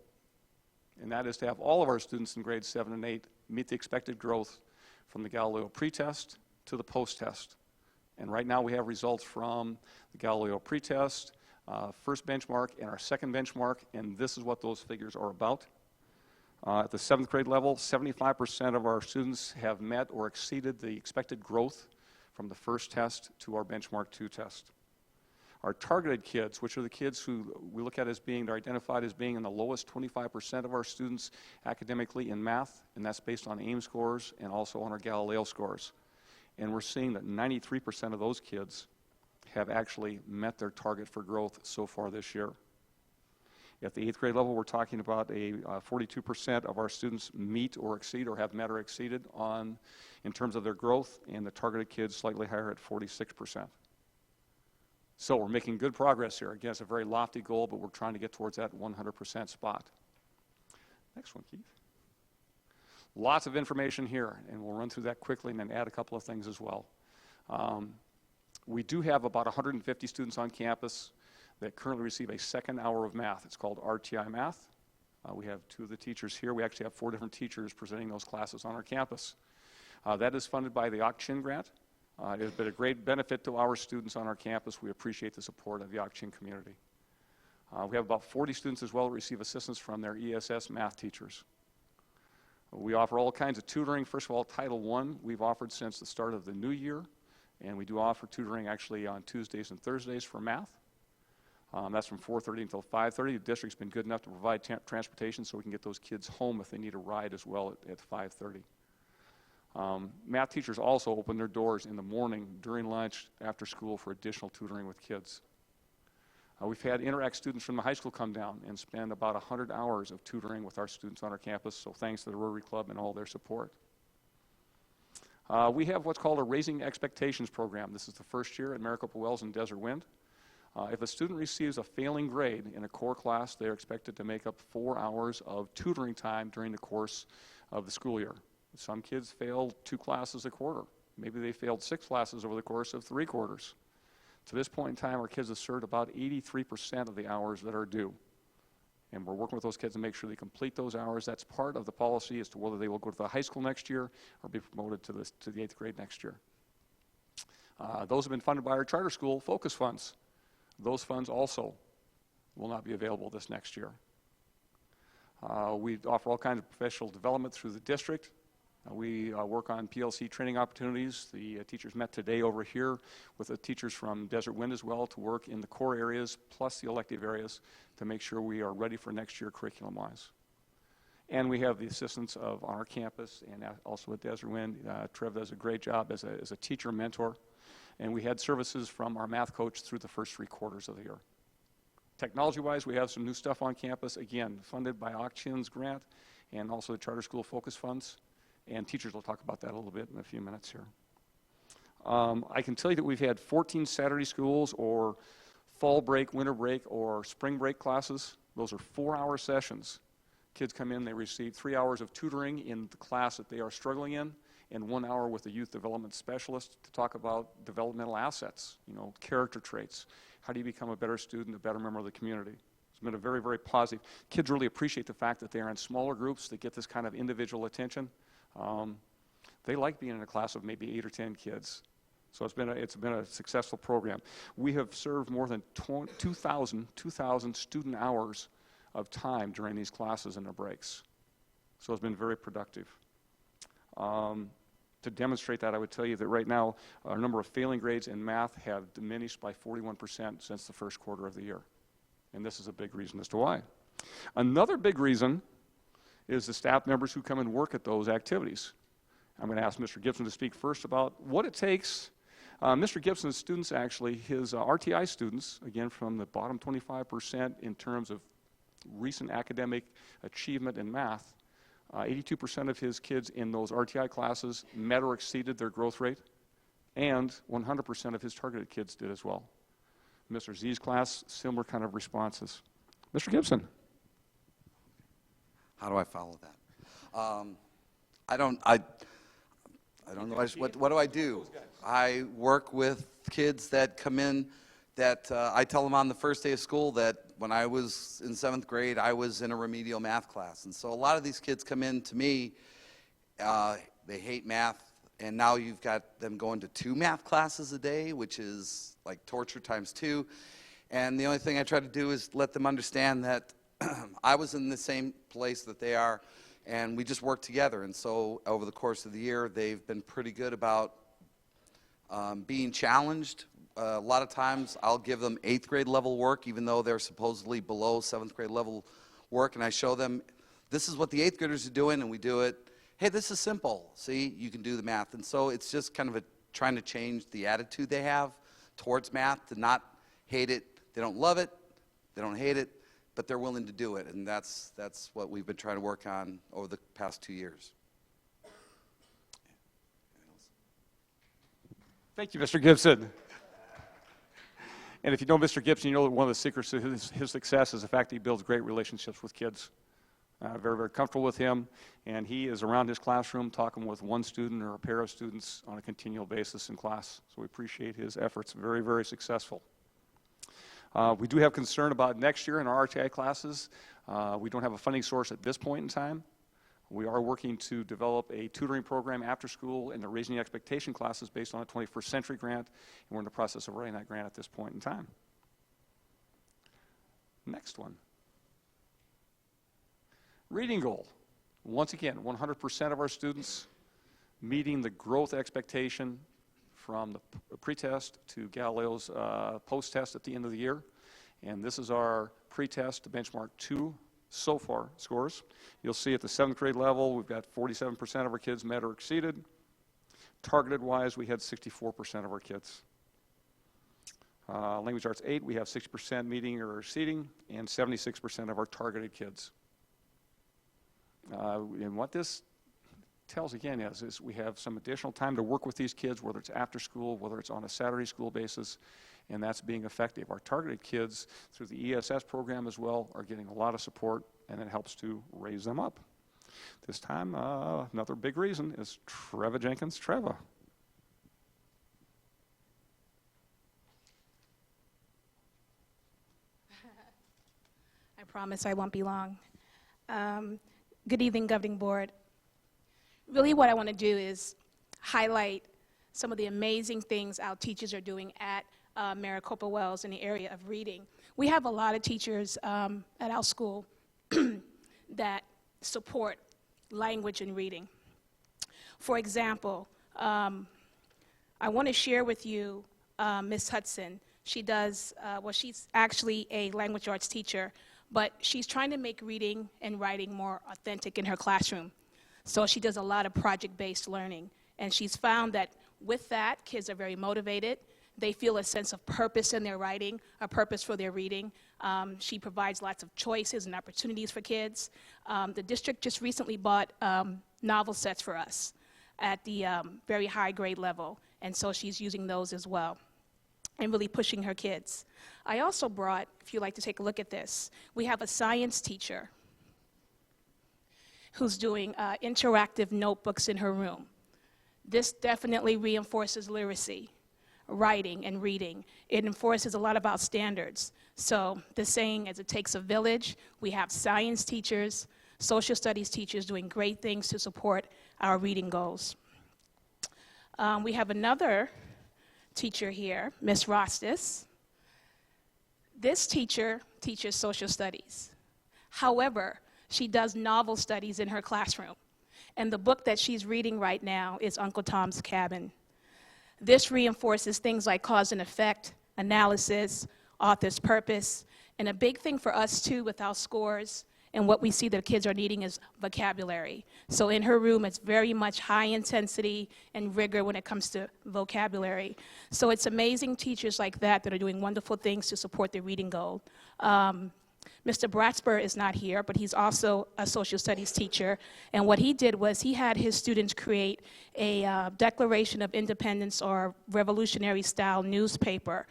and that is to have all of our students in grades 7 and 8 meet the expected growth from the Galileo pretest to the post-test. And right now we have results from the Galileo pretest, first benchmark, and our second benchmark, and this is what those figures are about. At the 7th grade level, 75% of our students have met or exceeded the expected growth from the first test to our benchmark 2 test. Our targeted kids, which are the kids who we look at as being, they're identified as being in the lowest 25% of our students academically in math, and that's based on AIM scores and also on our Galileo scores. And we're seeing that 93% of those kids have actually met their target for growth so far this year. At the 8th grade level, we're talking about 42% of our students meet or exceed or have met or exceeded in terms of their growth, and the targeted kids slightly higher at 46%. So we're making good progress here. Again, it's a very lofty goal, but we're trying to get towards that 100% spot. Next one, Keith. Lots of information here, and we'll run through that quickly and then add a couple of things as well. We do have about 150 students on campus that currently receive a second hour of math. It's called RTI Math. We have 2 of the teachers here. We actually have 4 different teachers presenting those classes on our campus. That is funded by the Ak-Chin grant. It has been a great benefit to our students on our campus. We appreciate the support of the Ak-Chin community. We have about 40 students as well that receive assistance from their ESS math teachers. We offer all kinds of tutoring. First of all, Title I we've offered since the start of the new year, and we do offer tutoring actually on Tuesdays and Thursdays for math. That's from 4:30 until 5:30. The district's been good enough to provide transportation so we can get those kids home if they need a ride as well at 5:30. Math teachers also open their doors in the morning, during lunch, after school for additional tutoring with kids. We've had Interact students from the high school come down and spend about 100 hours of tutoring with our students on our campus, so thanks to the Rotary Club and all their support. We have what's called a Raising Expectations program. This is the first year at Maricopa Wells and Desert Wind. If a student receives a failing grade in a core class, they're expected to make up 4 hours of tutoring time during the course of the school year. Some kids failed 2 classes a quarter. Maybe they failed 6 classes over the course of 3 quarters. To this point in time, our kids have served about 83% of the hours that are due. And we're working with those kids to make sure they complete those hours. That's part of the policy as to whether they will go to the high school next year or be promoted to the 8th grade next year. Those have been funded by our charter school focus funds. Those funds also will not be available this next year. We offer all kinds of professional development through the district. We work on PLC training opportunities. The teachers met today over here with the teachers from Desert Wind as well to work in the core areas plus the elective areas to make sure we are ready for next year curriculum-wise. And we have the assistance of on our campus and also at Desert Wind. Trev does a great job as a teacher mentor. And we had services from our math coach through the first 3 quarters of the year. Technology-wise, we have some new stuff on campus, again, funded by Ochin's grant and also the Charter School Focus Funds. And teachers will talk about that a little bit in a few minutes here. I can tell you that we've had 14 Saturday schools or fall break, winter break, or spring break classes. Those are 4-hour sessions. Kids come in, they receive 3 hours of tutoring in the class that they are struggling in, and 1 hour with a youth development specialist to talk about developmental assets, character traits. How do you become a better student, a better member of the community? It's been a very, very positive. Kids really appreciate the fact that they are in smaller groups, they get this kind of individual attention. They like being in a class of maybe 8 or 10 kids. So it's been a successful program. We have served more than 2,000 student hours of time during these classes and their breaks. So it's been very productive. To demonstrate that, I would tell you that right now, our number of failing grades in math have diminished by 41% since the first quarter of the year. And this is a big reason as to why. Another big reason is the staff members who come and work at those activities. I'm going to ask Mr. Gibson to speak first about what it takes. Mr. Gibson's students, actually, his RTI students, again from the bottom 25% in terms of recent academic achievement in math, 82% of his kids in those RTI classes met or exceeded their growth rate, and 100% of his targeted kids did as well. Mr. Z's class, similar kind of responses. Mr. Gibson. How do I follow that? I don't know. What do I do? I work with kids that come in that I tell them on the first day of school that when I was in 7th grade, I was in a remedial math class. And so a lot of these kids come in to me, they hate math, and now you've got them going to 2 math classes a day, which is like torture times 2. And the only thing I try to do is let them understand that I was in the same place that they are, and we just work together. And so over the course of the year, they've been pretty good about being challenged. A lot of times I'll give them 8th grade level work, even though they're supposedly below 7th grade level work, and I show them, this is what the 8th graders are doing, and we do it. Hey, this is simple. See, you can do the math. And so it's just kind of trying to change the attitude they have towards math, to not hate it. They don't love it, they don't hate it, but they're willing to do it, and that's what we've been trying to work on over the past 2 years. Thank you, Mr. Gibson. And if you know Mr. Gibson, you know that one of the secrets to his success is the fact that he builds great relationships with kids. Very, very comfortable with him, and he is around his classroom talking with one student or a pair of students on a continual basis in class. So we appreciate his efforts. Very, very successful. We do have concern about next year in our RTI classes. We don't have a funding source at this point in time. We are working to develop a tutoring program after school in the Raising the Expectation classes based on a 21st Century grant, and we're in the process of writing that grant at this point in time. Next one. Reading goal. Once again, 100% of our students meeting the growth expectation from the pretest to Galileo's post-test at the end of the year. And this is our pretest to benchmark 2 so far scores. You'll see at the 7th grade level, we've got 47% of our kids met or exceeded. Targeted-wise, we had 64% of our kids. Language Arts 8, we have 60% meeting or exceeding, and 76% of our targeted kids. And what this tells again is we have some additional time to work with these kids, whether it's after school, whether it's on a Saturday school basis, and that's being effective. Our targeted kids through the ESS program as well are getting a lot of support, and it helps to raise them up. This time, another big reason is Treva Jenkins. Treva. I promise I won't be long. Good evening, Governing Board. Really what I want to do is highlight some of the amazing things our teachers are doing at Maricopa Wells in the area of reading. We have a lot of teachers at our school that support language and reading. For example, I want to share with you Ms. Hudson. She does, well, she's actually a language arts teacher, but she's trying to make reading and writing more authentic in her classroom. So she does a lot of project-based learning, and she's found that with that, kids are very motivated. they feel a sense of purpose in their writing, a purpose for their reading. She provides lots of choices and opportunities for kids. The district just recently bought novel sets for us at the very high grade level, and so she's using those as well and really pushing her kids. I also brought, if you'd like to take a look at this, we have a science teacher who's doing interactive notebooks in her room. This definitely reinforces literacy, writing, and reading. It enforces a lot about standards. So the saying is, it takes a village. We have science teachers, social studies teachers doing great things to support our reading goals. We have another teacher here, Miss Rostis. This teacher teaches social studies. However, she does novel studies in her classroom. And the book that she's reading right now is Uncle Tom's Cabin. This reinforces things like cause and effect, analysis, author's purpose, and a big thing for us too with our scores and what we see that kids are needing is vocabulary. So in her room, it's very much high intensity and rigor when it comes to vocabulary. So it's amazing teachers like that that are doing wonderful things to support the reading goal. Mr. Bratsper is not here, but he's also a social studies teacher. And what he did was he had his students create a Declaration of Independence or revolutionary style newspaper.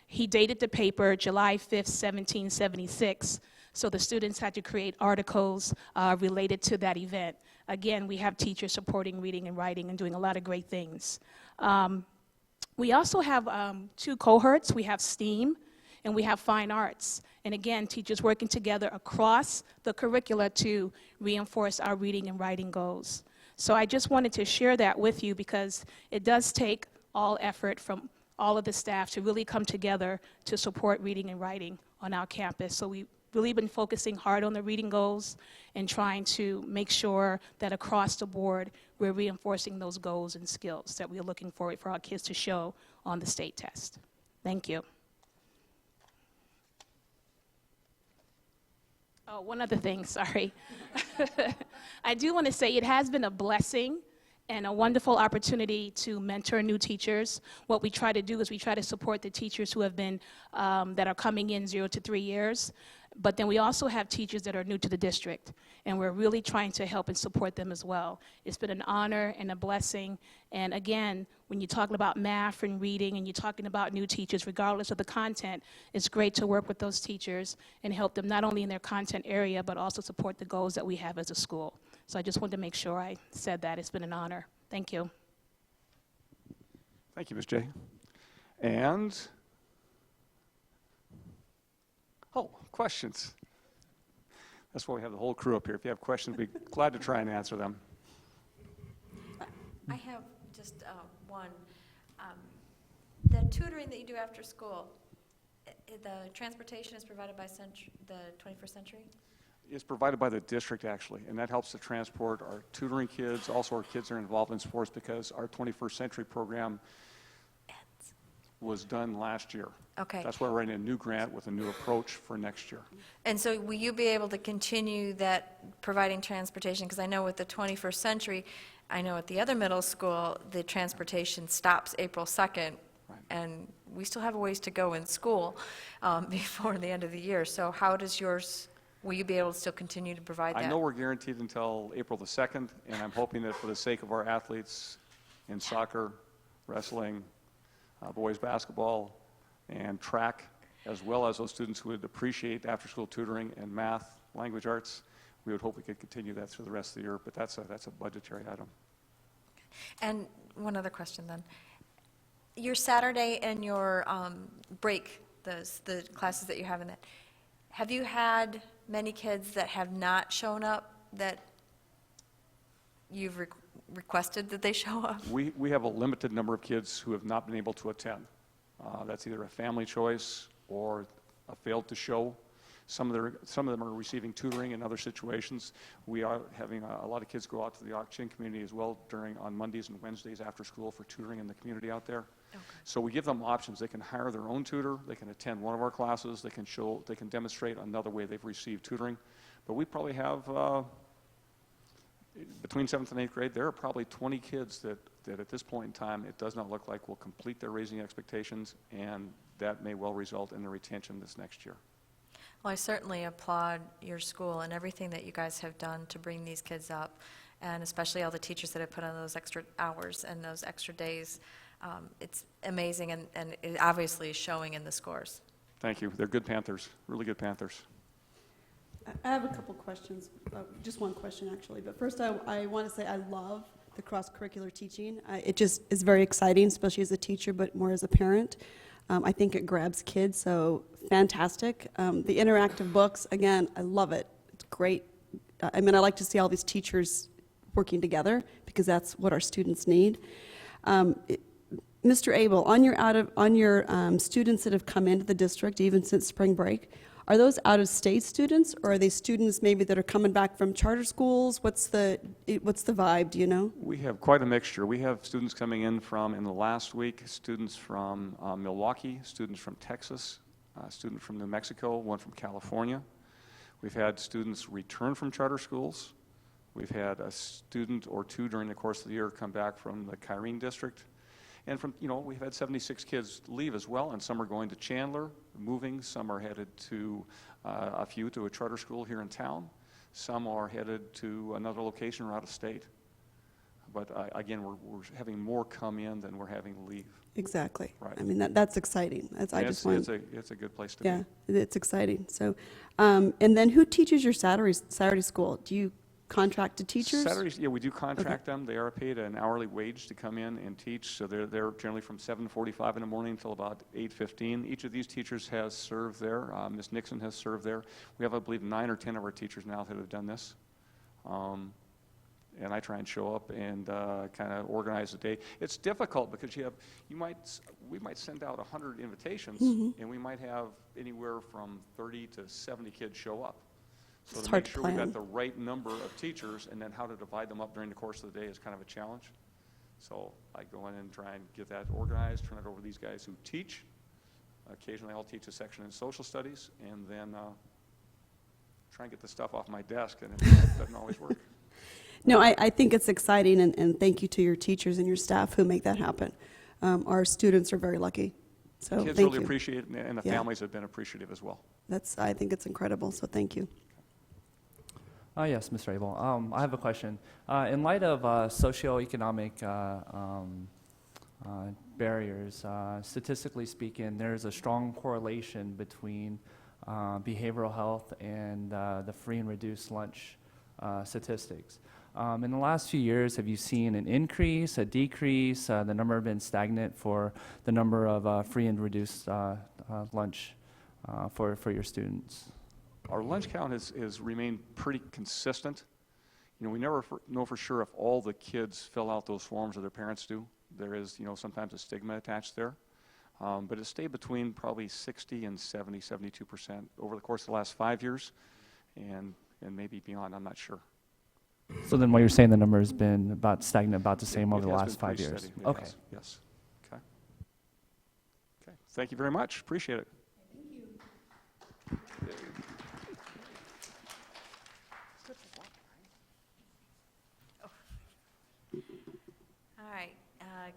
He dated the paper July 5th, 1776. So the students had to create articles related to that event. Again, we have teachers supporting reading and writing and doing a lot of great things. We also have 2 cohorts. We have STEAM and we have Fine Arts. And again, teachers working together across the curricula to reinforce our reading and writing goals. So I just wanted to share that with you because it does take all effort from all of the staff to really come together to support reading and writing on our campus. So we've really been focusing hard on the reading goals and trying to make sure that across the board we're reinforcing those goals and skills that we're looking for our kids to show on the state test. Thank you. Oh, one other thing, sorry. I do want to say it has been a blessing and a wonderful opportunity to mentor new teachers. What we try to do is we try to support the teachers who have been, that are coming in 0 to 3 years. But then we also have teachers that are new to the district, and we're really trying to help and support them as well. It's been an honor and a blessing. And again, when you're talking about math and reading and you're talking about new teachers, regardless of the content, it's great to work with those teachers and help them not only in their content area, but also support the goals that we have as a school. So I just wanted to make sure I said that. It's been an honor. Thank you. Thank you, Ms. J. And, questions. That's why we have the whole crew up here. If you have questions, we'd be glad to try and answer them. I have just one. The tutoring that you do after school, the transportation is provided by the 21st Century? It's provided by the district, actually, and that helps to transport our tutoring kids, also our kids that are involved in sports, because our 21st Century program was done last year. Okay. That's why we're writing a new grant with a new approach for next year. And so will you be able to continue that providing transportation? Because I know with the 21st Century, I know at the other middle school, the transportation stops April 2nd, Right. and we still have a ways to go in school before the end of the year. So how does yours, will you be able to still continue to provide that? I know we're guaranteed until April the 2nd, and I'm hoping that for the sake of our athletes in soccer, wrestling, boys basketball, and track, as well as those students who would appreciate after-school tutoring in math, language arts, we would hope we could continue that through the rest of the year, but that's a budgetary item. And one other question then. Your Saturday and your break, the classes that you have in that, have you had many kids that have not shown up that you've requested that they show up? We have a limited number of kids who have not been able to attend. That's either a family choice or a failed to show. Some of them are receiving tutoring in other situations. We are having a lot of kids go out to the Auction community as well on Mondays and Wednesdays after school for tutoring in the community out there. Okay. So we give them options. They can hire their own tutor, they can attend one of our classes, they can demonstrate another way they've received tutoring. But we probably have, between 7th and 8th grade, there are probably 20 kids that at this point in time, it does not look like will complete their raising expectations, and that may well result in their retention this next year. Well, I certainly applaud your school and everything that you guys have done to bring these kids up, and especially all the teachers that have put on those extra hours and those extra days. It's amazing, and it obviously is showing in the scores. Thank you. They're good Panthers, really good Panthers. I have a couple questions, just one question actually, but first I want to say I love the cross-curricular teaching. It just is very exciting, especially as a teacher, but more as a parent. I think it grabs kids, so fantastic. The interactive books, again, I love it. It's great. I mean, I like to see all these teachers working together because that's what our students need. Mr. Abel, on your students that have come into the district, even since spring break, are those out-of-state students, or are they students maybe that are coming back from charter schools? What's the vibe, do you know? We have quite a mixture. We have students coming in the last week, students from Milwaukee, students from Texas, a student from New Mexico, one from California. We've had students return from charter schools. We've had a student or two during the course of the year come back from the Kyrene district. And we've had 76 kids leave as well, and some are going to Chandler, moving. Some are headed to a charter school here in town. Some are headed to another location or out of state. But again, we're having more come in than we're having leave. Exactly. Right. I mean, that's exciting. It's a good place to be. Yeah, it's exciting. So, and then who teaches your Saturday school? Do you contract to teachers? Saturdays, yeah, we do contract them. They are paid an hourly wage to come in and teach. So they're generally from 7:45 in the morning until about 8:15. Each of these teachers has served there. Ms. Nixon has served there. We have, I believe, 9 or 10 of our teachers now that have done this. And I try and show up and kind of organize the day. It's difficult because we might send out 100 invitations, and we might have anywhere from 30 to 70 kids show up. So It's to hard make to sure we plan. got the right number of teachers, and then how to divide them up during the course of the day is kind of a challenge. So I go in and try and get that organized, turn it over to these guys who teach. Occasionally I'll teach a section in social studies, and then try and get the stuff off my desk, and it doesn't always work. No, I think it's exciting, and thank you to your teachers and your staff who make that happen. Our students are very lucky, so Kids thank really you. appreciate it, and the Yeah. families have been appreciative as well. I think it's incredible, so thank you. Yes, Mr. Abel. I have a question. In light of socioeconomic barriers, statistically speaking, there's a strong correlation between behavioral health and the free and reduced lunch statistics. In the last few years, have you seen an increase, a decrease? The number have been stagnant for the number of free and reduced lunch for your students? Our lunch count has remained pretty consistent. We never know for sure if all the kids fill out those forms or their parents do. There is, sometimes a stigma attached there. But it stayed between probably 60 and 70, 72% over the course of the last 5 years, and maybe beyond, I'm not sure. So then what you're saying, the number has been about stagnant, about the same over the It has last been 5 pretty years? steady. It Okay. has, yes. Okay. Thank you very much. Appreciate it. All right,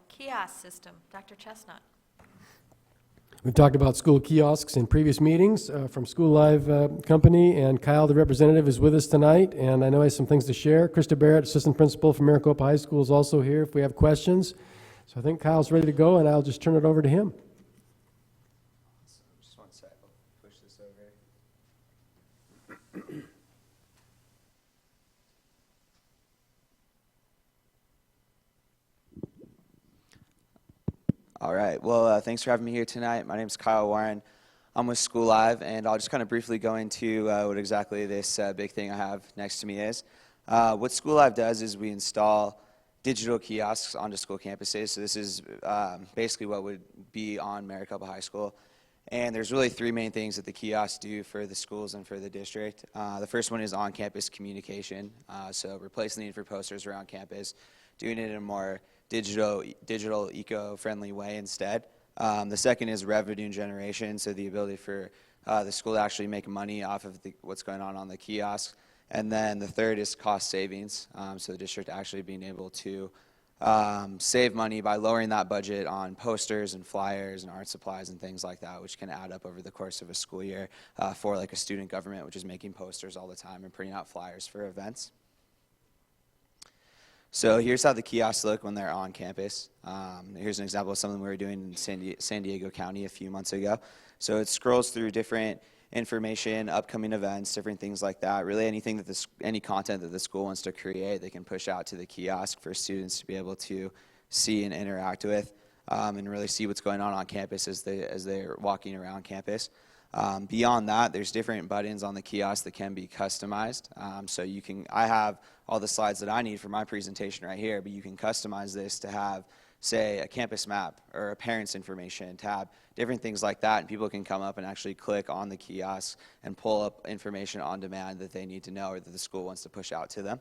kiosk system, Dr. Chestnut. We've talked about school kiosks in previous meetings from School Live Company, and Kyle, the representative, is with us tonight, and I know he has some things to share. Krista Barrett, assistant principal from Maricopa High School, is also here if we have questions. So I think Kyle's ready to go, and I'll just turn it over to him. Just one sec, I'll push this over. All right, well, thanks for having me here tonight. My name is Kyle Warren. I'm with School Live, and I'll just kind of briefly go into what exactly this big thing I have next to me is. What School Live does is we install digital kiosks onto school campuses. So this is basically what would be on Maricopa High School. And there's really 3 main things that the kiosks do for the schools and for the district. The first one is on-campus communication. So replace the need for posters around campus, doing it in a more digital eco-friendly way instead. The second is revenue generation, so the ability for the school to actually make money off of what's going on the kiosks. And then the third is cost savings. So the district actually being able to save money by lowering that budget on posters and flyers and art supplies and things like that, which can add up over the course of a school year for like a student government, which is making posters all the time and printing out flyers for events. So here's how the kiosks look when they're on campus. Here's an example of something we were doing in San Diego County a few months ago. So it scrolls through different information, upcoming events, different things like that. Really anything that any content that the school wants to create, they can push out to the kiosk for students to be able to see and interact with, and really see what's going on campus as they're walking around campus. Beyond that, there's different buttons on the kiosk that can be customized. So I have all the slides that I need for my presentation right here, but you can customize this to have, say, a campus map or a parent's information tab, different things like that, and people can come up and actually click on the kiosk and pull up information on demand that they need to know or that the school wants to push out to them.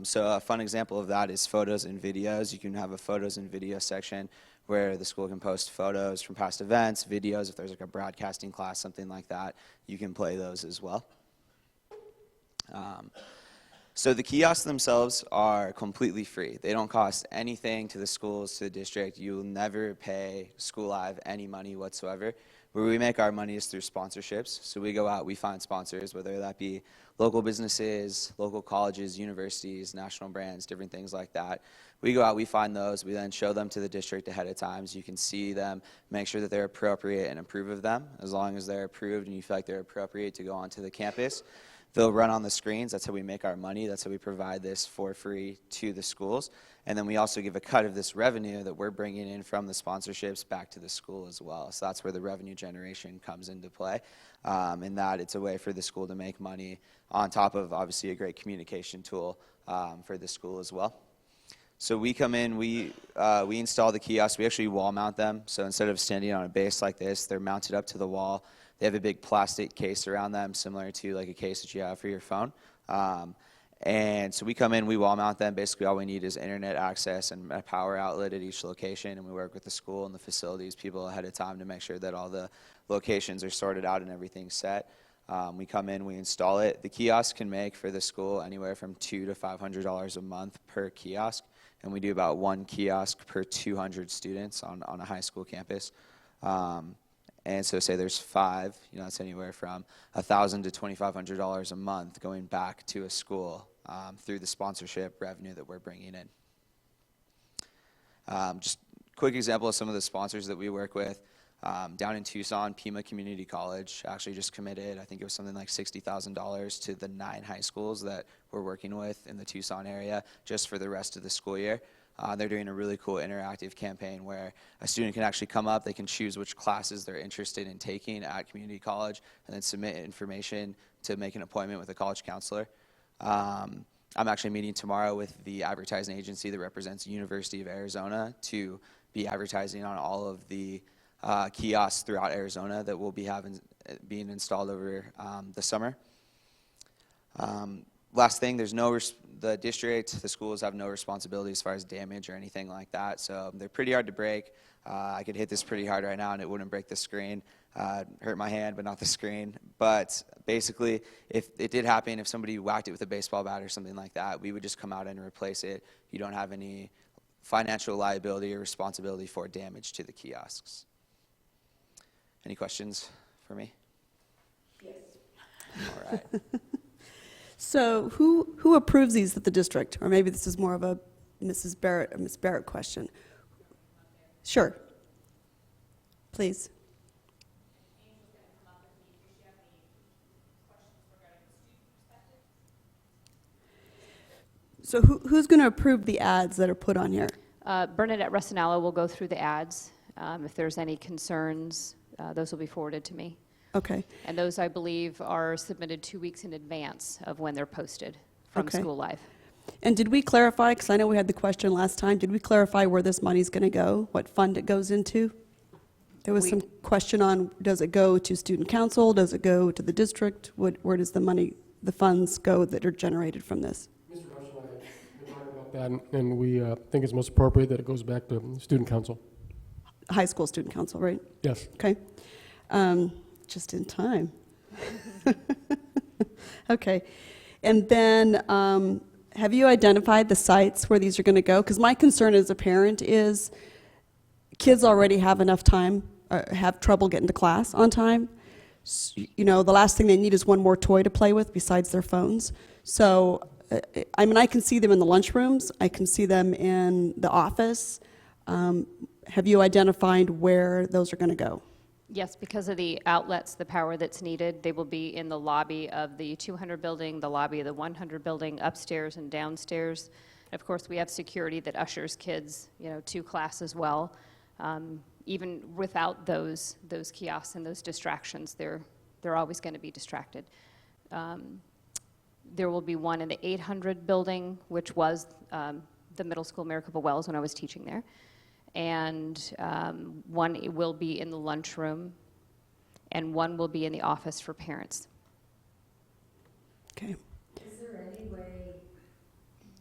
So a fun example of that is photos and videos. You can have a photos and video section where the school can post photos from past events, videos, if there's like a broadcasting class, something like that, you can play those as well. So the kiosks themselves are completely free. They don't cost anything to the schools, to the district. You'll never pay School Live any money whatsoever. Where we make our money is through sponsorships. So we go out, we find sponsors, whether that be local businesses, local colleges, universities, national brands, different things like that. We go out, we find those, we then show them to the district ahead of time so you can see them, make sure that they're appropriate and approve of them. As long as they're approved and you feel like they're appropriate to go onto the campus, they'll run on the screens. That's how we make our money. That's how we provide this for free to the schools. And then we also give a cut of this revenue that we're bringing in from the sponsorships back to the school as well. So that's where the revenue generation comes into play, in that it's a way for the school to make money on top of obviously a great communication tool for the school as well. So we come in, we install the kiosks. We actually wall mount them. So instead of standing on a base like this, they're mounted up to the wall. They have a big plastic case around them, similar to like a case that you have for your phone. And so we come in, we wall mount them. Basically all we need is internet access and a power outlet at each location, and we work with the school and the facilities people ahead of time to make sure that all the locations are sorted out and everything's set. We come in, we install it. The kiosk can make for the school anywhere from $200 to $500 a month per kiosk, and we do about 1 kiosk per 200 students on a high school campus. And so say there's 5, that's anywhere from $1,000 to $2,500 a month going back to a school through the sponsorship revenue that we're bringing in. Just a quick example of some of the sponsors that we work with. Down in Tucson, Pima Community College actually just committed, I think it was something like $60,000 to the 9 high schools that we're working with in the Tucson area just for the rest of the school year. They're doing a really cool interactive campaign where a student can actually come up, they can choose which classes they're interested in taking at community college, and then submit information to make an appointment with a college counselor. I'm actually meeting tomorrow with the advertising agency that represents the University of Arizona to be advertising on all of the kiosks throughout Arizona that will be being installed over the summer. Last thing, the district, the schools have no responsibility as far as damage or anything like that, so they're pretty hard to break. I could hit this pretty hard right now and it wouldn't break the screen. Hurt my hand, but not the screen. But basically, if it did happen, if somebody whacked it with a baseball bat or something like that, we would just come out and replace it. You don't have any financial liability or responsibility for damage to the kiosks. Any questions for me? Yes. All right. So who approves these at the district? Or maybe this is more of a Ms. Barrett question. Sure. Please. So who's going to approve the ads that are put on here? Bernadette Russinello will go through the ads. If there's any concerns, those will be forwarded to me. Okay. And those, I believe, are submitted 2 weeks in advance of when they're posted from Okay. School Live. And did we clarify, because I know we had the question last time, did we clarify where this money's going to go, what fund it goes into? There was some question on, does it go to student council, does it go to the district? Where does the funds go that are generated from this? Mr. Rush and I have been talking about that, and we think it's most appropriate that it goes back to student council. High school student council, right? Yes. Okay. Just in time. Okay. And then, have you identified the sites where these are going to go? Because my concern as a parent is kids already have enough time, have trouble getting to class on time. You know, the last thing they need is one more toy to play with besides their phones. So, I mean, I can see them in the lunchrooms. I can see them in the office. Have you identified where those are going to go? Yes, because of the outlets, the power that's needed, they will be in the lobby of the 200 building, the lobby of the 100 building, upstairs and downstairs. Of course, we have security that ushers kids, you know, to class as well. Even without those kiosks and those distractions, they're always going to be distracted. There will be one in the 800 building, which was the middle school Maricopa Wells when I was teaching there. And one will be in the lunchroom, and one will be in the office for parents. Okay. Is there any way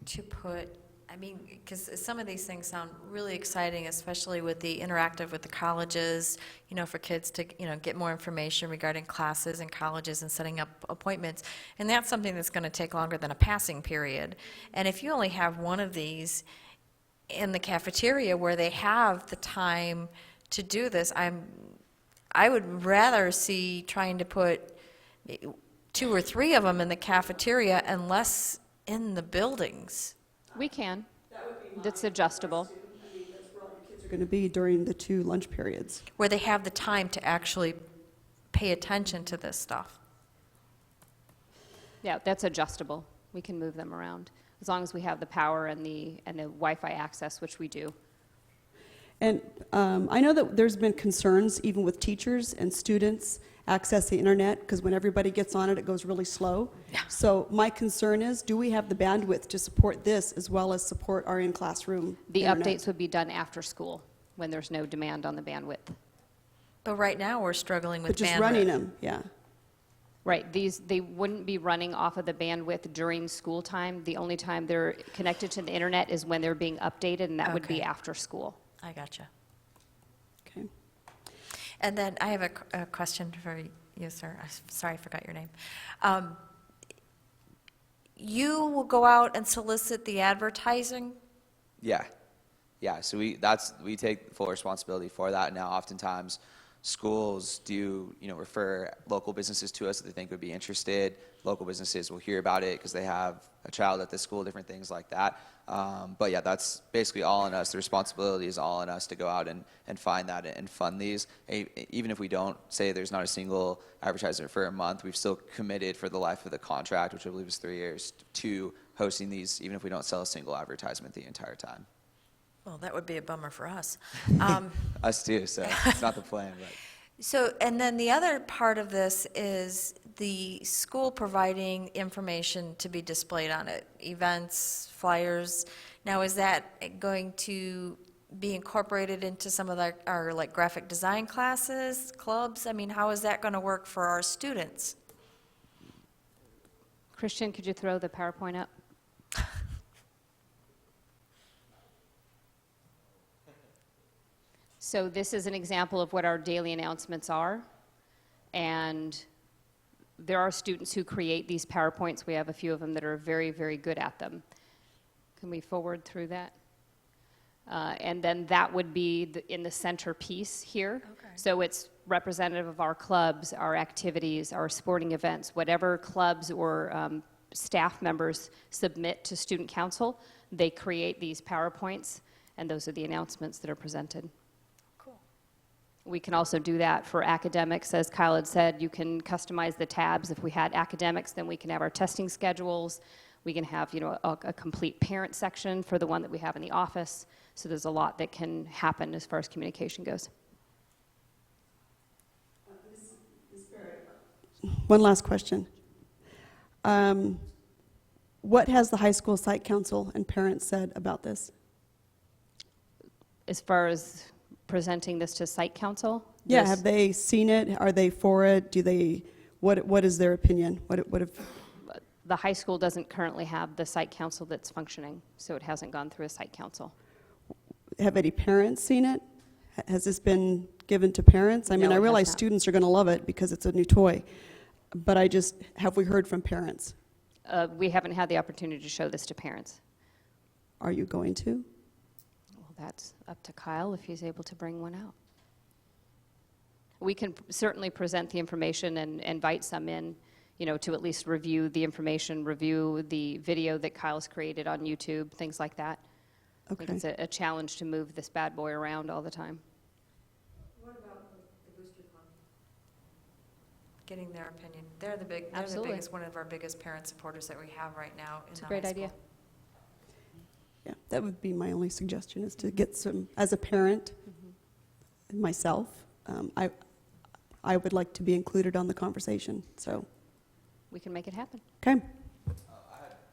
to put, I mean, because some of these things sound really exciting, especially with the interactive with the colleges, you know, for kids to, you know, get more information regarding classes and colleges and setting up appointments. And that's something that's going to take longer than a passing period. And if you only have one of these in the cafeteria where they have the time to do this, I would rather see trying to put 2 or 3 of them in the cafeteria and less in the buildings. We can. That's adjustable. I mean, that's where all your kids are going to be during the 2 lunch periods. Where they have the time to actually pay attention to this stuff. Yeah, that's adjustable. We can move them around, as long as we have the power and the Wi-Fi access, which we do. And I know that there's been concerns even with teachers and students access the internet, because when everybody gets on it, it goes really slow. Yeah. So my concern is, do we have the bandwidth to support this as well as support our in-classroom The internet? updates would be done after school, when there's no demand on the bandwidth. But right now, we're struggling with But just bandwidth. running them, yeah. Right, they wouldn't be running off of the bandwidth during school time. The only time they're connected to the internet is when they're being updated, and that would be Okay. after school. I gotcha. Okay. And then I have a question for you, sir. I'm sorry, I forgot your name. You will go out and solicit the advertising? Yeah, so we take full responsibility for that. Now, oftentimes, schools do, refer local businesses to us that they think would be interested. Local businesses will hear about it because they have a child at the school, different things like that. But yeah, that's basically all on us. The responsibility is all on us to go out and find that and fund these. Even if we don't say there's not a single advertiser for a month, we've still committed for the life of the contract, which I believe is 3 years, to hosting these, even if we don't sell a single advertisement the entire time. Well, that would be a bummer for us. Us too, so it's not the plan. But. So, and then the other part of this is the school providing information to be displayed on it, events, flyers. Now, is that going to be incorporated into some of our like graphic design classes, clubs? I mean, how is that going to work for our students? Christian, could you throw the PowerPoint up? So this is an example of what our daily announcements are. And there are students who create these PowerPoints. We have a few of them that are very, very good at them. Can we forward through that? And then that would be in the center piece here. Okay. So it's representative of our clubs, our activities, our sporting events, whatever clubs or staff members submit to student council, they create these PowerPoints, and those are the announcements that are presented. We can also do that for academics. As Kyle had said, you can customize the tabs. If we had academics, then we can have our testing schedules. We can have, a complete parent section for the one that we have in the office. So there's a lot that can happen as far as communication goes. One last question. What has the high school site council and parents said about this? As far as presenting this to site council? Yeah, have they seen it? Are they for it? What is their opinion? What if? The high school doesn't currently have the site council that's functioning, so it hasn't gone through a site council. Have any parents seen it? Has this been given to parents? I mean, No, I it has realize not. students are going to love it because it's a new toy, but have we heard from parents? we haven't had the opportunity to show this to parents. Are you going to? Well, that's up to Kyle if he's able to bring one out. We can certainly present the information and invite some in, you know, to at least review the information, review the video that Kyle's created on YouTube, things like that. I think it's a challenge to move this bad boy around all the time. What about the booster club? Getting their opinion. They're the Absolutely. biggest, one of our biggest parent supporters that we have right now in It's the a great high school. idea. Yeah, that would be my only suggestion, is to get some, as a parent, myself, I would like to be included on the conversation, so, We can make it happen. okay. I had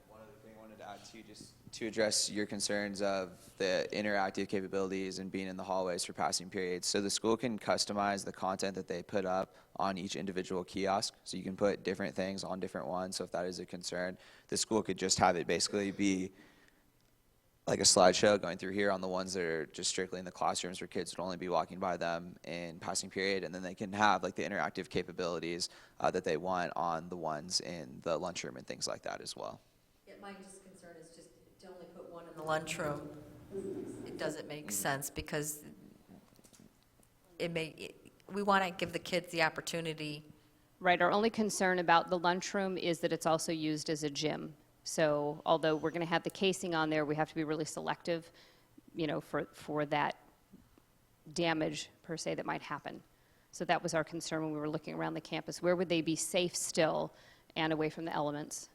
one other thing I wanted to add too, just to address your concerns of the interactive capabilities and being in the hallways for passing periods. So the school can customize the content that they put up on each individual kiosk. So you can put different things on different ones. So if that is a concern, the school could just have it basically be like a slideshow going through here on the ones that are just strictly in the classrooms where kids would only be walking by them in passing period, and then they can have like the interactive capabilities that they want on the ones in the lunchroom and things like that as well. Yeah, my just concern is just to only put one in the lunchroom. It doesn't make sense because we want to give the kids the opportunity. Right, our only concern about the lunchroom is that it's also used as a gym. So although we're going to have the casing on there, we have to be really selective, you know, for that damage per se that might happen. So that was our concern when we were looking around the campus. Where would they be safe still and away from the elements?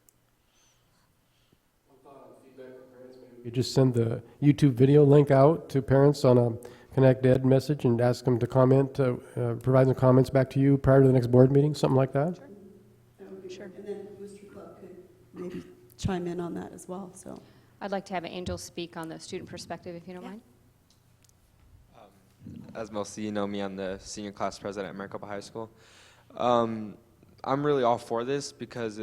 You just send the YouTube video link out to parents on a Connect Ed message and ask them to comment, provide some comments back to you prior to the next board meeting, something like that? Sure. And then Booster Club could maybe chime in on that as well, so. I'd like to have Angel speak on the student perspective, if you don't mind. As most of you know me, I'm the senior class president at Maricopa High School. I'm really all for this because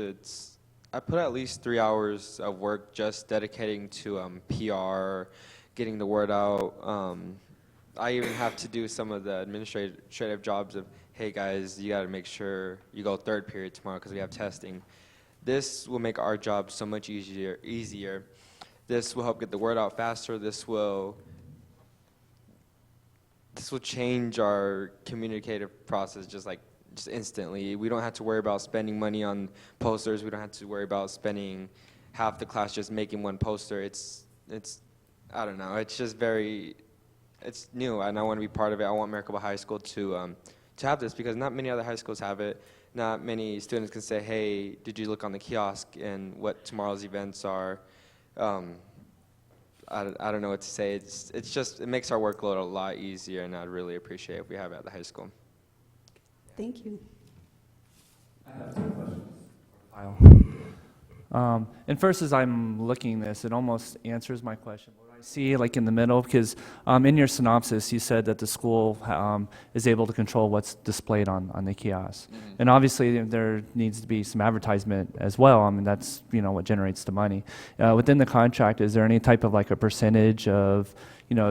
I put at least 3 hours of work just dedicating to PR, getting the word out. I even have to do some of the administrative jobs of, hey guys, you got to make sure you go third period tomorrow because we have testing. This will make our job so much easier. This will help get the word out faster. This will change our communicative process just instantly. We don't have to worry about spending money on posters. We don't have to worry about spending half the class just making one poster. It's I don't know. It's just it's new, and I want to be part of it. I want Maricopa High School to have this because not many other high schools have it. Not many students can say, hey, did you look on the kiosk and what tomorrow's events are? I don't know what to say. It makes our workload a lot easier, and I'd really appreciate it if we have it at the high school. Thank you. I have 2 questions. And first, as I'm looking this, it almost answers my question. What I see, like in the middle, because in your synopsis, you said that the school is able to control what's displayed on the kiosk. Mm-hmm. And obviously, there needs to be some advertisement as well. I mean, that's what generates the money. Within the contract, is there any type of like a percentage of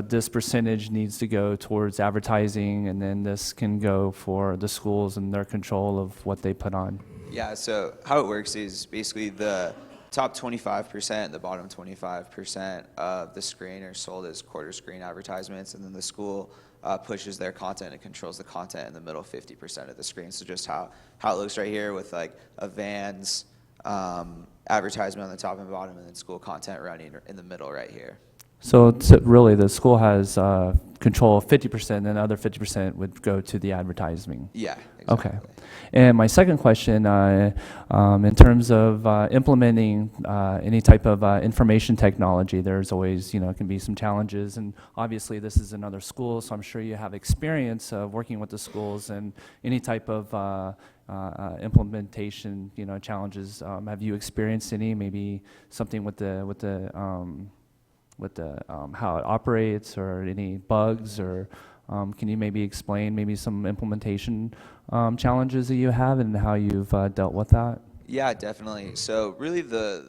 this percentage needs to go towards advertising, and then this can go for the schools and their control of what they put on? Yeah, so how it works is basically the top 25%, the bottom 25% of the screen are sold as quarter screen advertisements, and then the school pushes their content and controls the content in the middle 50% of the screen. So just how it looks right here with like a Vans advertisement on the top and bottom, and then school content running in the middle right here. So really, the school has control of 50%, and the other 50% would go to the advertising. Yeah, exactly. Okay. And my second question, in terms of implementing any type of information technology, there's always, can be some challenges. And obviously, this is another school, so I'm sure you have experience of working with the schools and any type of implementation, challenges. Have you experienced any? Maybe something with the how it operates, or any bugs, or can you maybe explain maybe some implementation challenges that you have and how you've dealt with that? Yeah, definitely. So really the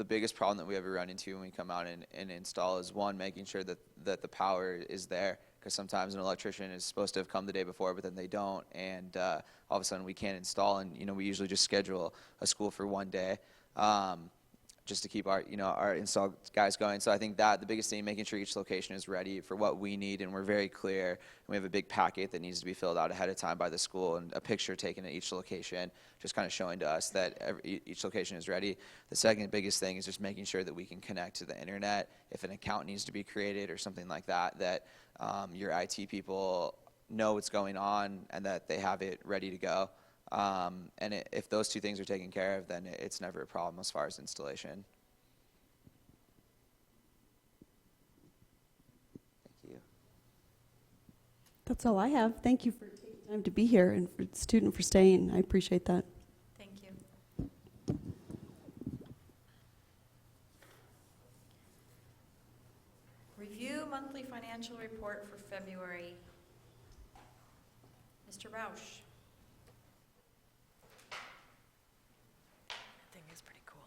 biggest problem that we ever run into when we come out and install is, one, making sure that the power is there, because sometimes an electrician is supposed to have come the day before, but then they don't, and all of a sudden we can't install, and we usually just schedule a school for one day. just to keep our, our install guys going. So I think that the biggest thing, making sure each location is ready for what we need, and we're very clear. And we have a big packet that needs to be filled out ahead of time by the school, and a picture taken at each location, just kind of showing to us that each location is ready. The second biggest thing is just making sure that we can connect to the internet. If an account needs to be created or something like that, that your IT people know what's going on and that they have it ready to go. And if those two things are taken care of, then it's never a problem as far as installation. Thank you. That's all I have. Thank you for taking time to be here, and for the student for staying. I appreciate that. Thank you. Review monthly financial report for February. Mr. Roush. That thing is pretty cool.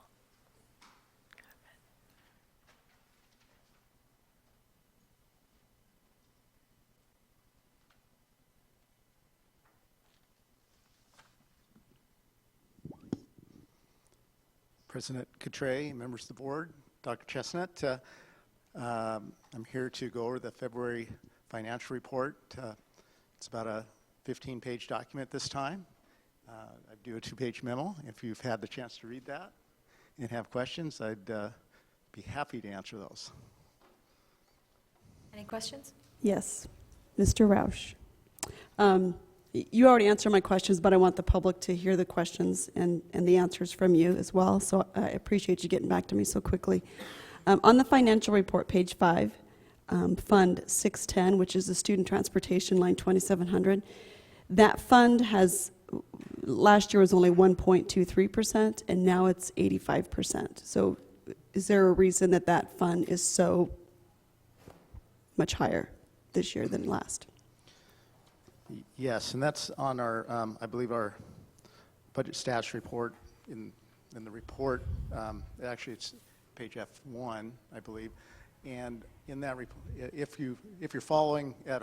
President Coutray, members of the board, Dr. Chestnut. I'm here to go over the February financial report. It's about a 15-page document this time. I do a 2-page memo. If you've had the chance to read that and have questions, I'd be happy to answer those. Any questions? Yes. Mr. Roush. You already answered my questions, but I want the public to hear the questions and the answers from you as well, so I appreciate you getting back to me so quickly. On the financial report, page 5, Fund 610, which is the student transportation line 2700, that fund has, last year was only 1.23%, and now it's 85%. So is there a reason that that fund is so much higher this year than last? Yes, and that's on our, I believe, our budget status report. In the report, actually it's page F1, I believe. And in that report, if you're following at,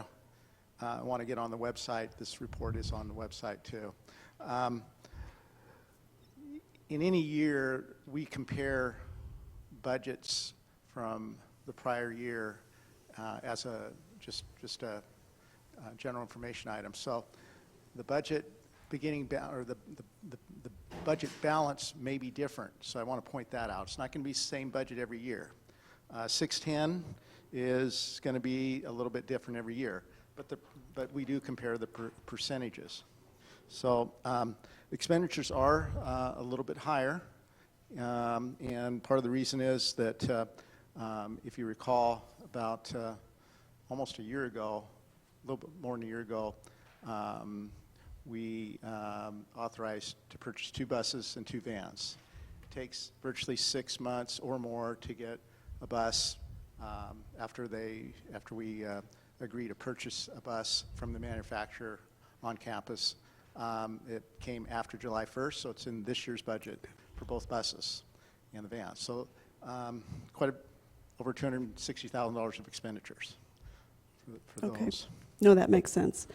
want to get on the website, this report is on the website too. In any year, we compare budgets from the prior year as a just a general information item. So the budget or the budget balance may be different. So I want to point that out. It's not going to be the same budget every year. 610 is going to be a little bit different every year, but we do compare the percentages. So expenditures are a little bit higher, and part of the reason is that if you recall, about almost a year ago, a little bit more than a year ago, we authorized to purchase 2 buses and 2 vans. It takes virtually 6 months or more to get a bus after we agree to purchase a bus from the manufacturer on campus. It came after July 1st, so it's in this year's budget for both buses and the vans. So over $260,000 of expenditures for Okay. those. No, that makes sense.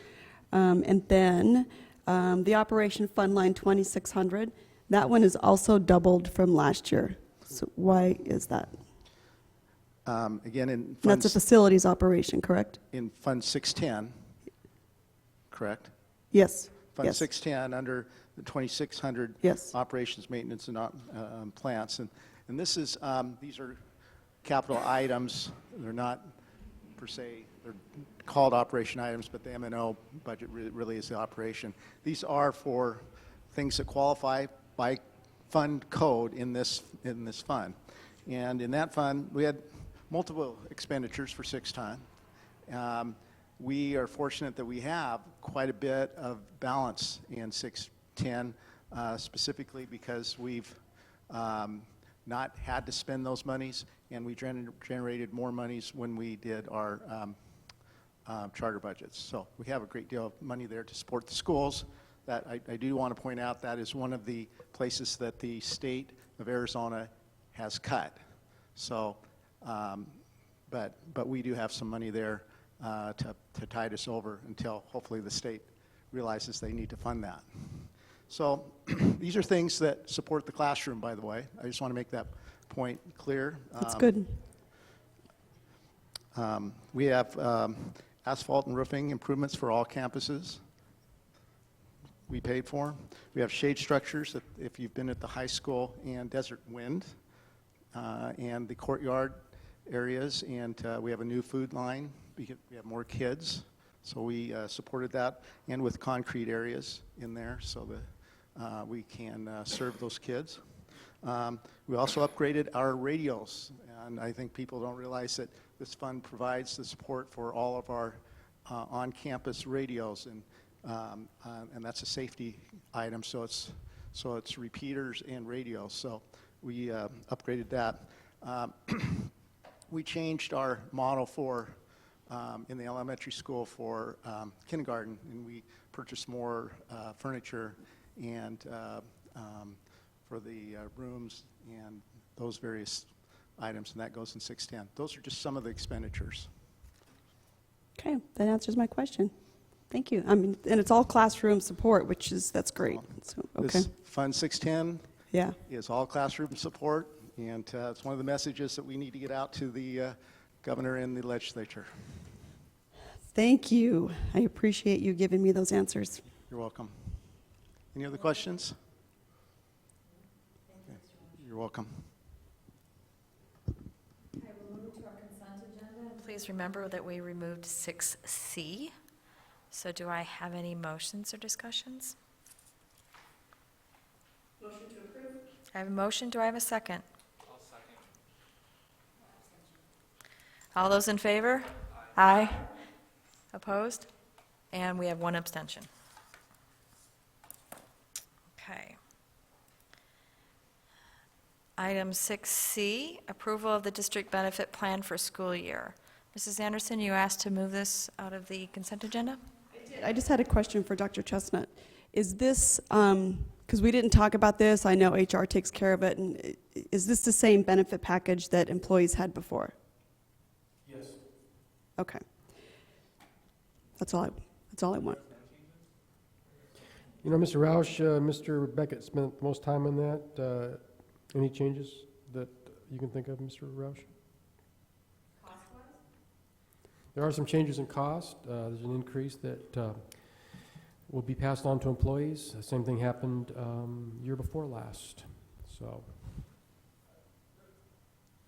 And then the Operation Fund Line 2600, that one is also doubled from last year. So why is that? Again, in That's a facilities operation, correct? in Fund 610, correct? Yes. Fund Yes. 610 under the 2600 Yes. operations, maintenance, and plants. And this is, these are capital items. They're not per se, they're called operation items, but the M&O budget really is the operation. These are for things that qualify by fund code in this fund. And in that fund, we had multiple expenditures for 610. We are fortunate that we have quite a bit of balance in 610, specifically because we've not had to spend those monies, and we generated more monies when we did our charter budgets. So we have a great deal of money there to support the schools. That I do want to point out, that is one of the places that the state of Arizona has cut. So, but we do have some money there to tide us over until hopefully the state realizes they need to fund that. So these are things that support the classroom, by the way. I just want to make that point clear. That's good. We have asphalt and roofing improvements for all campuses. We paid for. We have shade structures, if you've been at the high school, and Desert Wind, and the courtyard areas, and we have a new food line. We have more kids, so we supported that, and with concrete areas in there so that we can serve those kids. We also upgraded our radios, and I think people don't realize that this fund provides the support for all of our on-campus radios, and that's a safety item, so it's repeaters and radios. So we upgraded that. We changed our model for in the elementary school for kindergarten, and we purchased more furniture and for the rooms and those various items, and that goes in 610. Those are just some of the expenditures. Okay, that answers my question. Thank you. I mean, and it's all classroom support, that's great. So, okay. This Fund 610 Yeah. is all classroom support, and it's one of the messages that we need to get out to the governor and the legislature. Thank you. I appreciate you giving me those answers. You're welcome. Any other questions? Okay. You're welcome. Please remember that we removed 6C. So do I have any motions or discussions? Motion to approve. I have a motion. Do I have a second? I'll second. All those in favor? Aye. Opposed? And we have one abstention. Okay. Item 6C, approval of the district benefit plan for school year. Mrs. Anderson, you asked to move this out of the consent agenda? I just had a question for Dr. Chestnut. Is this, because we didn't talk about this, I know HR takes care of it, and is this the same benefit package that employees had before? Yes. Okay. That's all I want. You know, Mr. Roush, Mr. Beckett spent the most time on that. Any changes that you can think of, Mr. Roush? There are some changes in cost. There's an increase that will be passed on to employees. The same thing happened year before last. So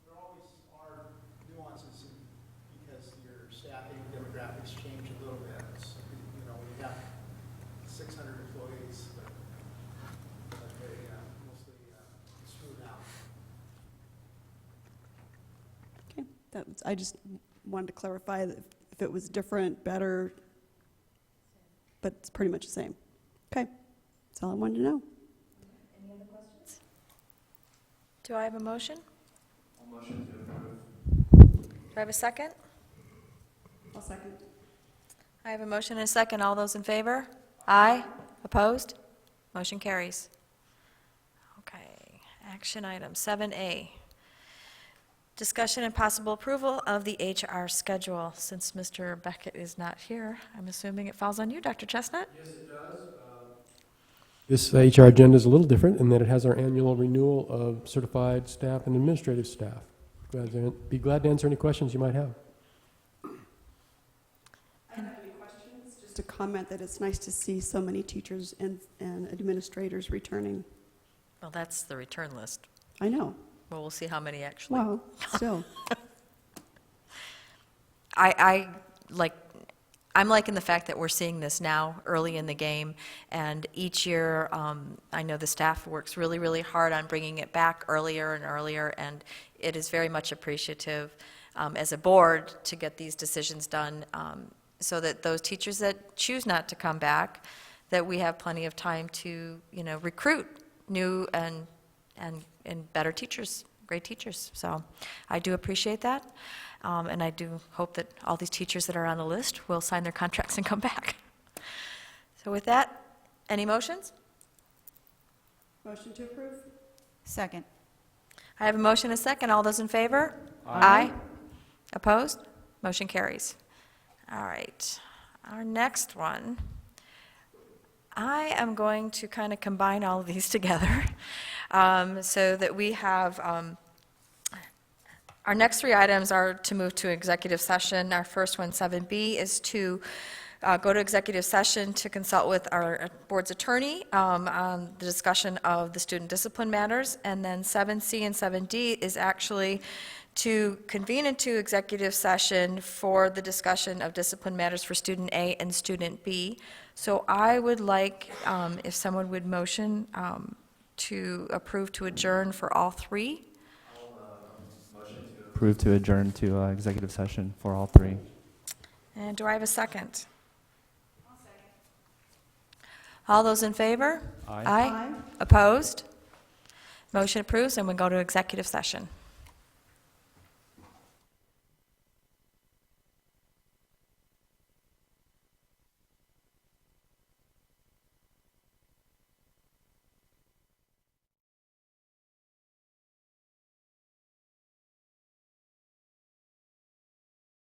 There always are nuances because your staffing demographics change a little bit. So, you know, we have 600 employees, but they mostly smooth out. Okay. I just wanted to clarify that if it was different, better, but it's pretty much the same. Okay. That's all I wanted to know. Any other questions? Do I have a motion? A motion to approve. Do I have a second? I'll second. I have a motion and a second. All those in favor? Aye. Opposed? Motion carries. Okay, action item 7A. Discussion and possible approval of the HR schedule. Since Mr. Beckett is not here, I'm assuming it falls on you, Dr. Chestnut? yes, it does. This HR agenda is a little different in that it has our annual renewal of certified staff and administrative staff. Be glad to answer any questions you might have. I don't have any questions. Just a comment that it's nice to see so many teachers and administrators returning. Well, that's the return list. I know. Well, we'll see how many actually. Well, still. I'm liking the fact that we're seeing this now, early in the game, and each year, I know the staff works really, really hard on bringing it back earlier and earlier, and it is very much appreciative as a board to get these decisions done so that those teachers that choose not to come back, that we have plenty of time to, recruit new and better teachers, great teachers. So I do appreciate that, and I do hope that all these teachers that are on the list will sign their contracts and come back. So with that, any motions? Motion to approve? Second. I have a motion and a second. All those in favor? Aye. Opposed? Motion carries. All right. Our next one, I am going to kind of combine all of these together so that we have, our next three items are to move to executive session. Our first one, 7B, is to go to executive session to consult with our board's attorney on the discussion of the student discipline matters. And then 7C and 7D is actually to convene into executive session for the discussion of discipline matters for student A and student B. So I would like, if someone would motion to approve to adjourn for all three. Approve to adjourn to executive session for all three. And do I have a second? All those in favor? Aye. Aye. Opposed? Motion approves, and we go to executive session.